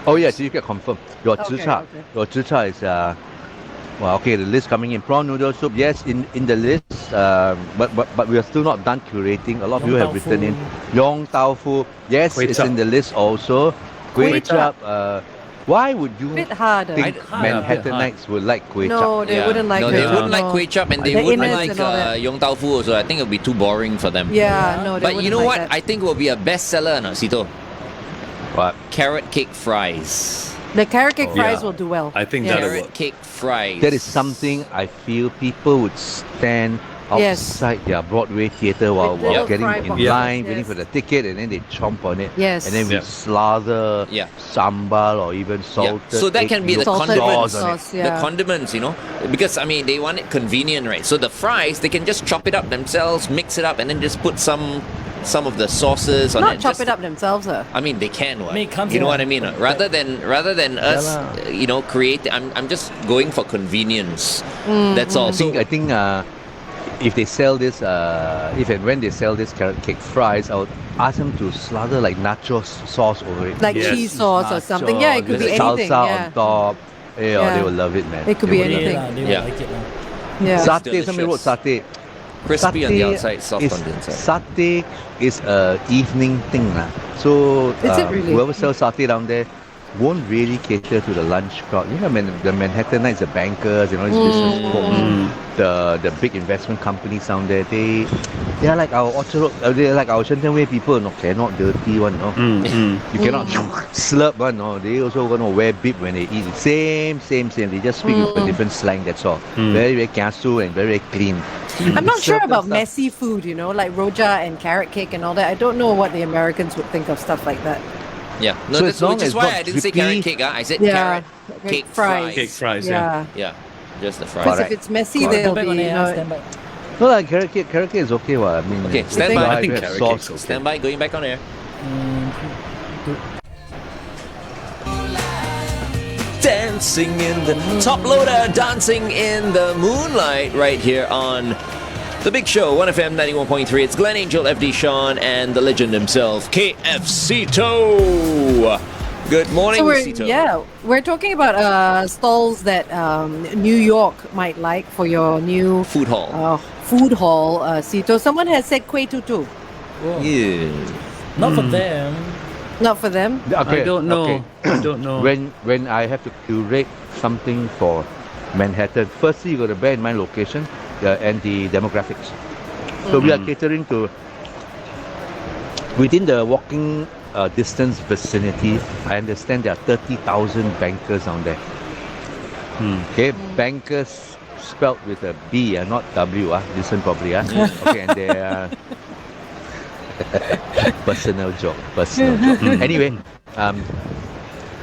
Oh yes, you can confirm. Your Okay, zhi cha. okay. Your zhi cha is well, okay. The list coming in. Prawn noodle soup, yes, in the list. But we are still not done curating. A lot of you have written in. Yong tau fu, yes, Kway it's chap. in the list also. Kway Kway chap. chap. Why would you Bit harder. think hard. Manhattanites would like kway chap? No, they wouldn't like no, it. they wouldn't like No. kway chap, and they The wouldn't innards like and all that. yong tau fu also. I think it would be too boring for them. Yeah, no, they But you wouldn't know like what? that. I think will be a bestseller, no, Sito? What? Carrot cake fries. The carrot cake fries Yeah. will do well. I think Yes. that'll Carrot work. cake fries. That is something I feel people would stand Yes. outside their Broadway theatre while little getting fry in boxes, line, waiting yes. for the ticket, and then they chomp on it. Yes. And then we Yeah. slather Yeah. sambal or even Yeah. salted. So that egg can be the yolk Salted condiments. sauce on it. sauce, The yeah. condiments, because I mean they want it convenient, right? So the fries they can just chop it up themselves, mix it up, and then just put some of the sauces on Not it. chop Just- it up themselves, I mean, they can. What? I mean, it comes You know in what I mean? Rather than us, lah. create. I'm just going for convenience. That's all. I think if they sell this, if and when they sell this carrot cake fries, I would ask them to slather like nacho sauce over it. like Yes. cheese sauce or something. Yeah, it could be With anything. salsa Yeah. on top. Yeah, Yeah. they will love it, man. It could They be will love anything. Yeah, they will Yeah. like it. Yeah. Satay, somebody wrote satay. crispy on the Satay outside, soft is, on the inside. Satay is a evening thing lah. So Is it really? whoever sells satay down there won't really cater to the lunch crowd. You know, the Manhattanites, the bankers, these business folk, the big investment companies down there, they are like our Orchard Road, they're like our Shenton Way people, no, cannot dirty one, no. You cannot slurp one, no. They also gonna wear bib when they eat. Same. They just speak with a different slang. That's all. Very, very kiasu and very, very clean. I'm not sure Certain about stuff. messy food, like roja and carrot cake and all that. I don't know what the Americans would think of stuff like that. Yeah. No, So that's as long which is as why not I didn't say drippy- carrot cake. I said Yeah. carrot Cake cake fries. fries. Cake fries, Yeah. Yeah. Just the Because fries. if it's messy, Go they'll back be, on the air, you stand know, back. No, like carrot cake is okay. I mean, Okay, it's stand by. dry, I think you have carrot sauce. cake's okay. Stand by. Going back on air. Dancing in the top loader, dancing in the moonlight, right here on The Big Show, 1FM 91.3. It's Glenn Angel, FD Sean, and the legend himself, KFCito. Good morning, So Cito. we're talking about stalls that New York might like for your new Food hall. food hall. Sito, someone has said Kueh Tutu. Yeah. Not for them. Not for them. Okay, I don't know. okay. I don't know. When I have to curate something for Manhattan, firstly you got to bear in mind location and the demographics. So we are catering to within the walking distance vicinity, I understand there are 30,000 bankers down there. Okay, bankers spelled with a B, not W. Listen properly. Okay, and they are personal joke. Anyway,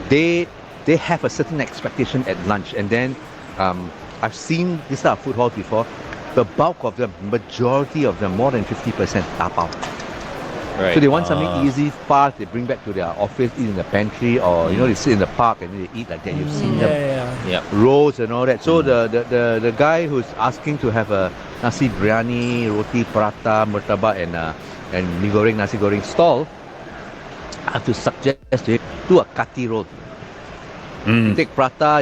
they have a certain expectation at lunch, and then I've seen this type of food halls before. The bulk of them, majority of them, more than 50% tapao. Right. So they want something easy, fast. They bring back to their office, eat in the pantry, or they sit in the park and they eat like that. You've seen them. Yep. Rolls and all that. So the guy who's asking to have a nasi biryani, roti prata, murtabak, and mee goreng, nasi goreng stall, I have to suggest to him, do a kati roll. You take prata,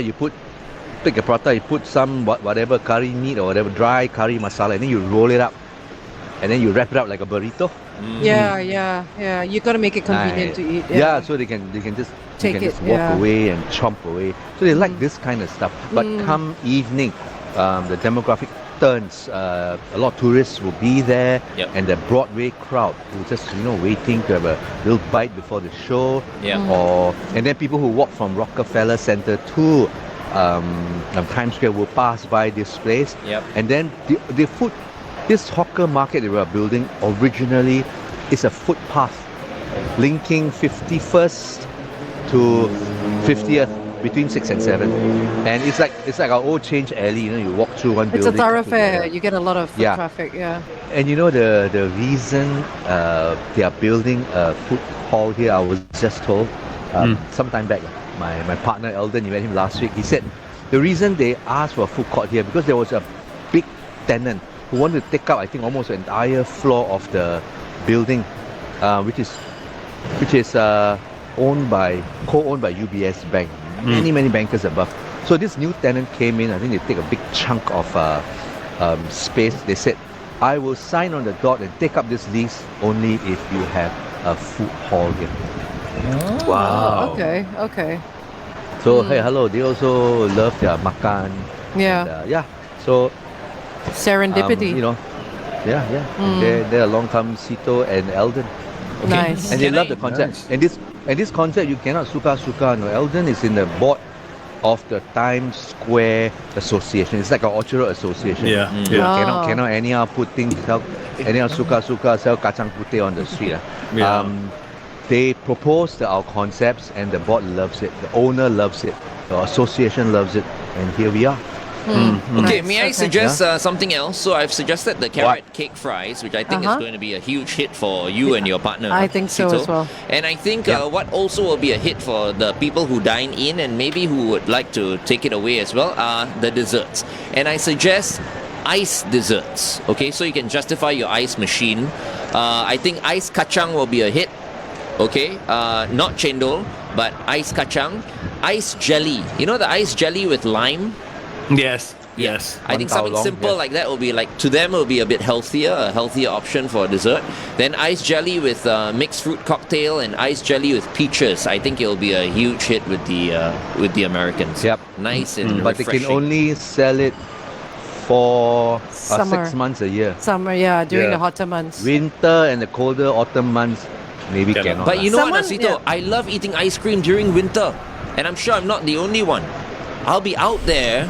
take a prata, you put some whatever curry meat or whatever dry curry masala, and then you roll it up, and then you wrap it up like a burrito. Yeah. You gotta make it convenient to eat. Yeah, so they can just walk away and chomp away. So they like this kind of stuff. But come evening, the demographic turns. A lot of tourists will be there, and the Broadway crowd who just waiting to have a little bite before the show. And then people who walk from Rockefeller Center to Times Square will pass by this place. And then the food. This hawker market they were building originally is a footpath linking 51st to 50th between 6 and 7. And it's like our old change alley, you walk through one building. It's a thoroughfare. You get a lot of foot traffic, And the reason they are building a food hall here, I was just told sometime back, my partner Eldon, you met him last week, he said the reason they asked for a food court here because there was a big tenant who wanted to take up, I think, almost an entire floor of the building, which is co-owned by UBS Bank. Many bankers above. So this new tenant came in. I think they take a big chunk of space. They said, "I will sign on the dot and take up this lease only if you have a food hall here." Wow. Okay. So hey, hello. They also love their makan. Yeah. So. Serendipity. They're a long-time Sito and Eldon. Okay. Nice. And they love the concept. Nice. And this concept you cannot suka. No, Eldon is in the board of the Times Square Association. It's like an Orchard Road Association. Cannot anyhow put things out. Anyhow suka sell kacang putih on the street. They proposed our concepts and the board loves it. The owner loves it. The association loves it. And here we are. Okay, may I suggest something else? So I've suggested the carrot cake fries, which I think is going to be a huge hit for you and your partner. I think so Sito. as well. And I think what also will be a hit for the people who dine in and maybe who would like to take it away as well are the desserts. And I suggest ice desserts. Okay, so you can justify your ice machine. I think ice kacang will be a hit. Okay, not cendol, but ice kacang. Ice jelly. You know the ice jelly with lime? Yes. I think something simple like that will be to them will be a bit healthier, a healthier option for dessert. Then ice jelly with mixed fruit cocktail and ice jelly with peaches. I think it will be a huge hit with the Americans. Nice and but refreshing. they can only sell it for 6 months a year. Summer, during the hotter months. Winter and the colder autumn months, maybe cannot. But you know what, Sito? I love eating ice cream during winter, and I'm sure I'm not the only one. I'll be out there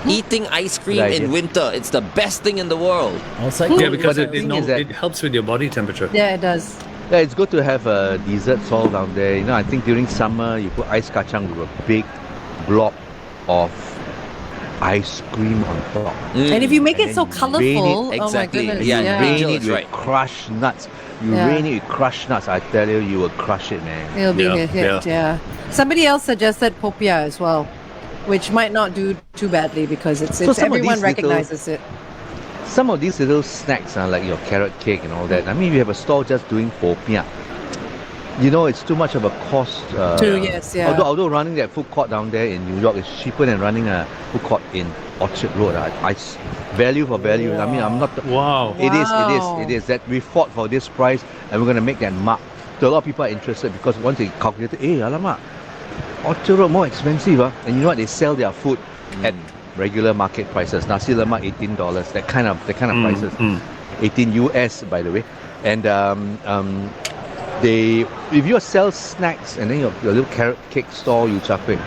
eating ice cream in winter. It's the best thing in the world. Because it helps with your body temperature. Yeah, it does. Yeah, it's good to have a dessert stall down there. I think during summer you put ice kacang with a big blob of ice cream on top. And if you make it so colorful, exactly. oh my goodness. Rain it with crushed nuts. Rain it with crushed nuts. I tell you, you will crush it, man. It'll be a hit, Somebody else suggested popia as well, which might not do too badly because it's everyone recognizes it. Some of these little snacks are like your carrot cake and all that. I mean, if you have a stall just doing popiah, it's too much of a cost. Although running that food court down there in New York is cheaper than running a food court in Orchard Road. Value for value. I mean, I'm not. It is that we fought for this price and we're going to make that mark. So a lot of people are interested because once they calculate, alamak, Orchard Road more expensive, and you know what? They sell their food at regular market prices. Nasi lemak $18. That kind of prices. 18 US, by the way, and if you sell snacks and then your little carrot cake store, you char kway,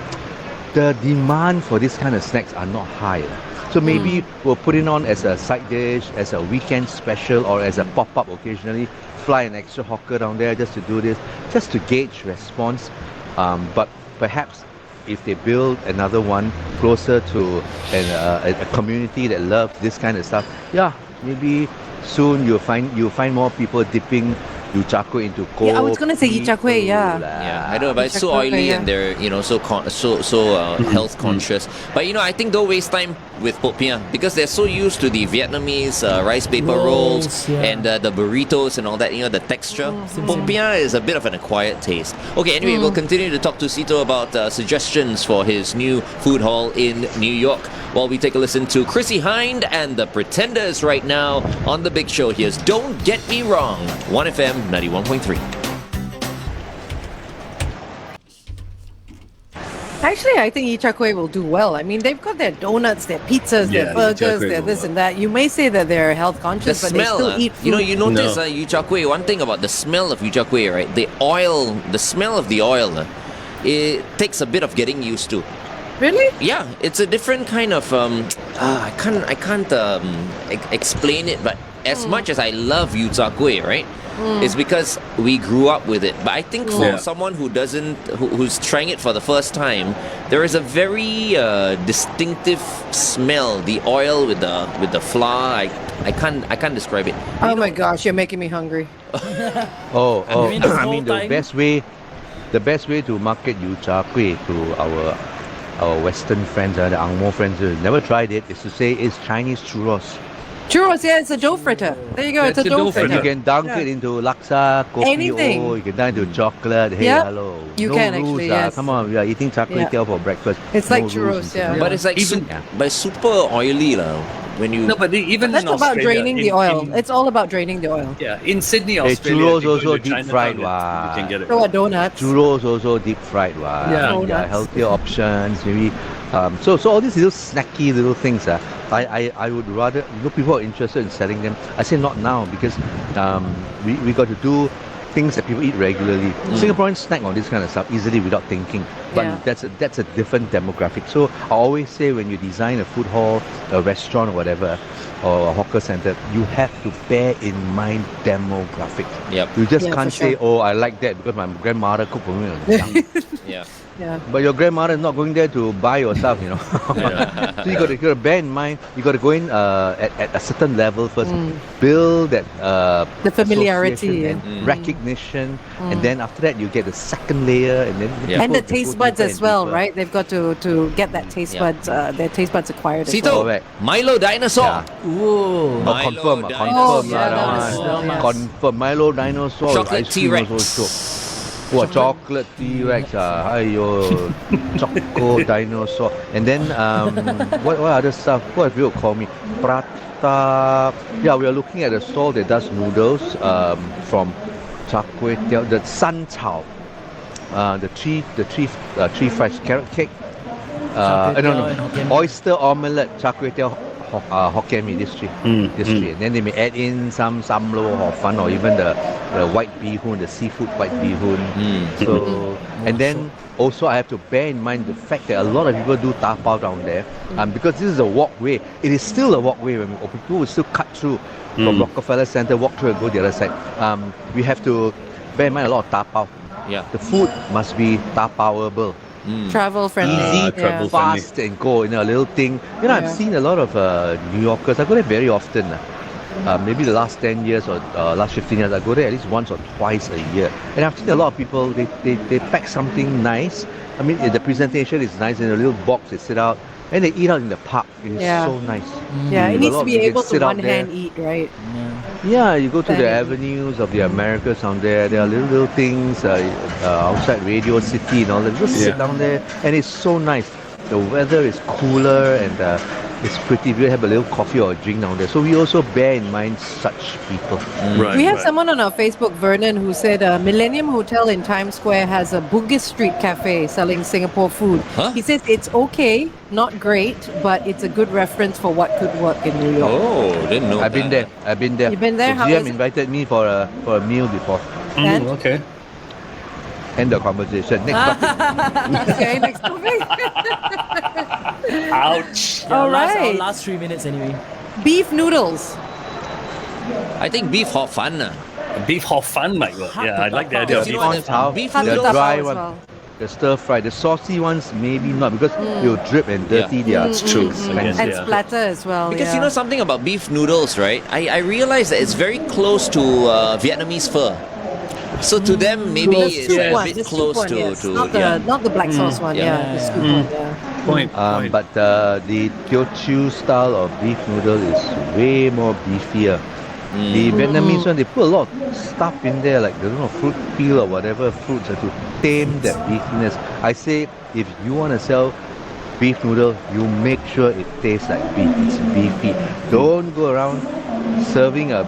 the demand for this kind of snacks are not high. So maybe we'll put it on as a side dish, as a weekend special, or as a pop-up occasionally. Fly an extra hawker down there just to do this, just to gauge response. But perhaps if they build another one closer to a community that loves this kind of stuff, yeah, maybe soon you'll find more people dipping yu char kway into cold. Yeah, I was gonna say yu char kway, yeah. Yeah, I know, but it's so oily and they're so health conscious. But I think don't waste time with popiah because they're so used to the Vietnamese rice paper rolls and the burritos and all that. The texture. Popiah is a bit of an acquired taste. Okay, anyway, we'll continue to talk to Sito about suggestions for his new food hall in New York while we take a listen to Chrissy Hind and the Pretenders right now on The Big Show. Here's Don't Get Me Wrong, 1FM 91.3. Actually, I think yu char kway will do well. I mean, they've got their donuts, their pizzas, their burgers, their this and that. You may say that they're health conscious, but smell, they still eat food. you notice yu char kway, one thing about the smell of yu char kway, right? The oil, the smell of the oil, it takes a bit of getting used to. Really? Yeah, it's a different kind of I can't explain it, but as much as I love yu char kway, right? It's because we grew up with it. But I think for someone who's trying it for the first time, there is a very distinctive smell. The oil with the flour, I can't describe it. Oh my gosh, you're making me hungry. I mean the best way to market yu char kway to our Western friends, the Ang Mo friends who never tried it, is to say it's Chinese churros. Churros, yeah, it's a dough fritter. There you go, it's a dough fritter. And you can dunk it into laksa, kopi anything. you can dunk it into chocolate. Hey, hello. You no can rules, actually, yes. Come on, we are eating char kway teow for breakfast. It's like churros, But it's like super oily when you. No, but even that's in about Australia, draining the oil. It's all about draining the oil. Yeah, in Sydney, Hey, Australia. churros if you go also to deep Chinatown, fried, You can get it. So are donuts. Churros also deep fried, Yeah. healthier options, maybe. So all these little snacky little things, I would rather, people are interested in selling them. I say not now because we got to do things that people eat regularly. Singaporeans snack on this kind of stuff easily without thinking, but that's a different demographic. So I always say when you design a food hall, a restaurant or whatever, or a hawker center, you have to bear in mind demographic. Yep. You just can't say, oh, I like that because my grandmother cooked for me when I was young. Yeah. Yeah. But your grandmother is not going there to buy your stuff, So you got to bear in mind, you got to go in at a certain level first, build that the familiarity and recognition, and then after that you get the second layer, and then and the taste buds as well, right? They've got to get that taste buds, their taste buds acquired. Sito, Milo Dinosaur. Ooh. Confirm. Confirm. Milo Dinosaur. Chocolate ice cream T-Rex. also shiok. Chocolate T-Rex. Choco Dinosaur. And then what other stuff? What have you call me? Prata. Yeah, we are looking at a stall that does noodles from char kway teow, the san chao, the tree fries, carrot cake. Oyster omelette, char kway teow, Hokkien Mee, this three. And then they may add in some samlo or fun, or even the white bee hoon, the seafood white bee hoon. So, and then also I have to bear in mind the fact that a lot of people do tapao down there, because this is a walkway. It is still a walkway when people will still cut through from Rockefeller Center, walk through and go the other side. We have to bear in mind a lot of tapao. Yeah. The food must be tapaoable. Travel friendly. Easy, fast and go, a little thing. I've seen a lot of New Yorkers. I go there very often. Maybe the last 10 years or last 15 years, I go there at least once or twice a year. And I've seen a lot of people, they pack something nice. I mean, the presentation is nice in a little box, they sit out. And they eat out in the park. It's so nice. Yeah, it needs to be able to one hand eat, right? Yeah, you go to the avenues of the Americas down there. There are little things outside Radio City and all that. Just sit down there, and it's so nice. The weather is cooler and it's pretty. We have a little coffee or a drink down there. So we also bear in mind such people. We have someone on our Facebook, Vernon, who said Millennium Hotel in Times Square has a Bugis Street cafe selling Singapore food. He says it's okay, not great, but it's a good reference for what could work in New York. Oh, didn't know I've been there. You've been there? How GM is it? invited me for a meal before. And? Okay. End the conversation. Next topic. Okay, next topic. Ouch. Yeah, All our right. last 3 minutes anyway. Beef noodles. I think beef hor fun. Beef hor fun might work. Yeah, I like the idea of You beef know hor what, fun. beef Hard to noodles. The tap dry out as one. well. The stir fry, the saucy ones, maybe not because they'll drip and dirty. They are It's true. expensive. I guess, And yeah. splatter as well. Because yeah. you know something about beef noodles, right? I realized that it's very close to Vietnamese pho. So to them, maybe The it's soup a one, bit the soup close one, to, yes. to not the yeah. not the black sauce one. Yeah. Yeah, the soup one. Yeah. Point. But the Teochew style of beef noodle is way more beefier. The Vietnamese one, they put a lot of stuff in there, like, I don't know, fruit peel or whatever fruits to tame that beefiness. I say, if you want to sell beef noodle, you make sure it tastes like beef. It's beefy. Don't go around serving a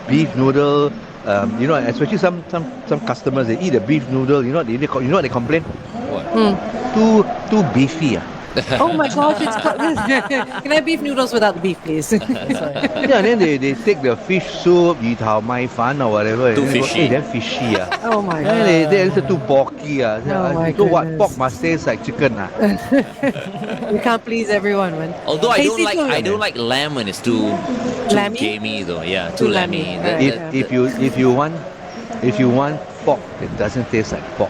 beef noodle. Especially some customers, they eat a beef noodle. You know what they complain? What? Too beefy. Oh my gosh, it's can I have beef noodles without the beef, please? Yeah, and then they take the fish soup, yi tao mai fan or whatever. Too and then they go, fishy. "Hey, damn fishy. Oh my And god. they're too bulky. Oh my So what? goodness. Pork must taste like chicken. You can't please everyone, man. Although I don't Tasty like too. I don't like lamb when it's too Lammy? gamey though. Yeah, Too too lammy, lammy. right. If you want pork, it doesn't taste like pork.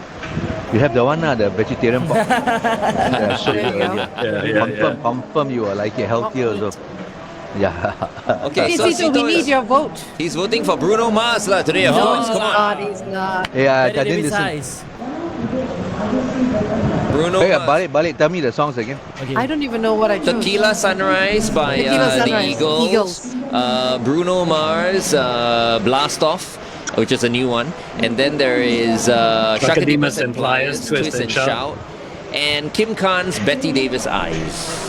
You have the one, the vegetarian pork. I showed you There you go. earlier. Confirm you will like it healthier also. Yeah. Okay, Hey, so Tito, we need your vote. he's voting for Bruno Mars lah today. Of course, come on. He's not. Yeah, I Betty didn't Davis listen. Eyes. Bruno Hey, Mars. balik, tell me the songs again. Okay. I don't even know what I chose. Tequila Sunrise by Tequila the Sunrise, Eagles. Eagles. Bruno Mars, Blast Off, which is a new one. And then there is Shakademus and Pliers, Twist and Shout. And Kim Khan's Betty Davis Eyes.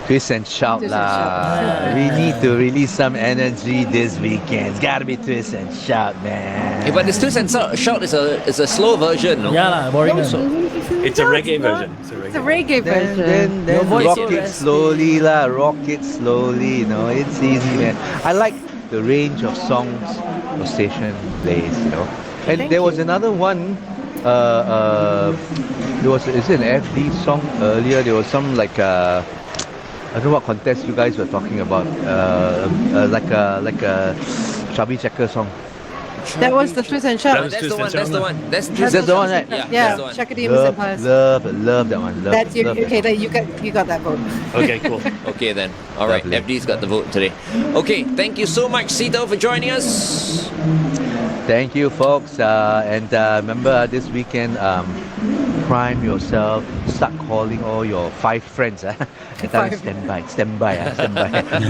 Twist and shout Twist and lah. shout. We need to release some energy this weekend. It's gotta be twist and shout, man. Hey, but this Twist and Shout is a slow version, no? Yeah, lah, boring. No, lah. It's a reggae not. version. It's a reggae version. Your Then voice rock so it raspy. slowly lah. Rock it slowly. You know, it's easy, man. I like the range of songs your station plays. You know, and Thank there was you. another one. Is it an FD song earlier? There was some like I don't know what contest you guys were talking about. Like a Chubby Checker song. That was the Twist and Shout. That was That's the Twist one. and That's the Shout. one. That's That's the one, right? Yeah, Yeah, that's the one. Shakademus and Pliers. Love that one. Love, That's your, love okay. that That you got that vote. Okay, cool. Okay then. All right. Lovely. FD's got the vote today. Okay. Thank you so much, Sito, for joining us. Thank you, folks. And remember, this weekend, prime yourself. Start calling all your 5 friends. And tell them stand by.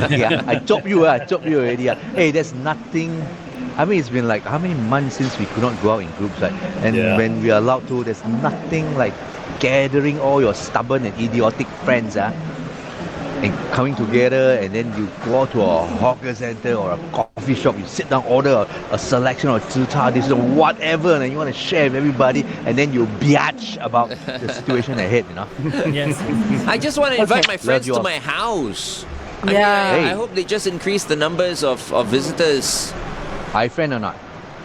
Yeah, I chop you already. Hey, there's nothing. I mean, it's been like how many months since we could not go out in groups, right? And Yeah. when we are allowed to, there's nothing like gathering all your stubborn and idiotic friends, and coming together, and then you go out to a hawker center or a coffee shop, you sit down, order a selection of zi char dishes or whatever, and then you want to share with everybody, and then you biatch about the situation ahead, you know. Yes. I just want to invite Okay. my friends to yours. my house. I Yeah. mean, I Hey. hope they just increase the numbers of visitors. Hi, friend or not?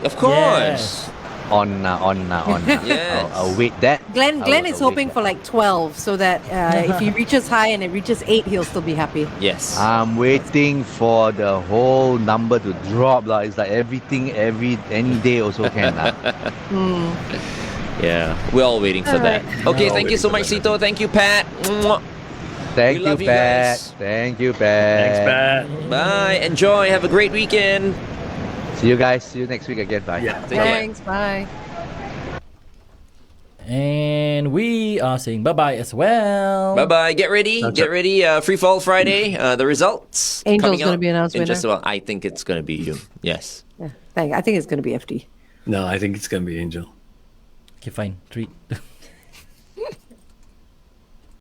Of course. On. Yes. I'll wait that. Glenn I'll is wait hoping that. for like 12, so that if he reaches high and it reaches 8, he'll still be happy. Yes. I'm waiting for the whole number to drop. It's like everything, any day also can. Yeah. We're all waiting for that. Okay. all Thank you so much, waiting for Sito. Thank you, Pat. Mwah. Thank We you, love you Pat. guys. Thank you, Pat. Thanks, Pat. Bye. Enjoy. Have a great weekend. See you guys. See you next week again. Bye. Yeah. Take care. Thanks. Bye. And we are saying bye-bye as well. Bye bye. Get ready. That's Get it. ready. Free Fall Friday. The results. Angel's coming gonna out be announced in winner. just a while. I think it's gonna be you. Yes. Yeah, I think it's going to be FD. No, I think it's going to be Angel. Okay, fine. 3.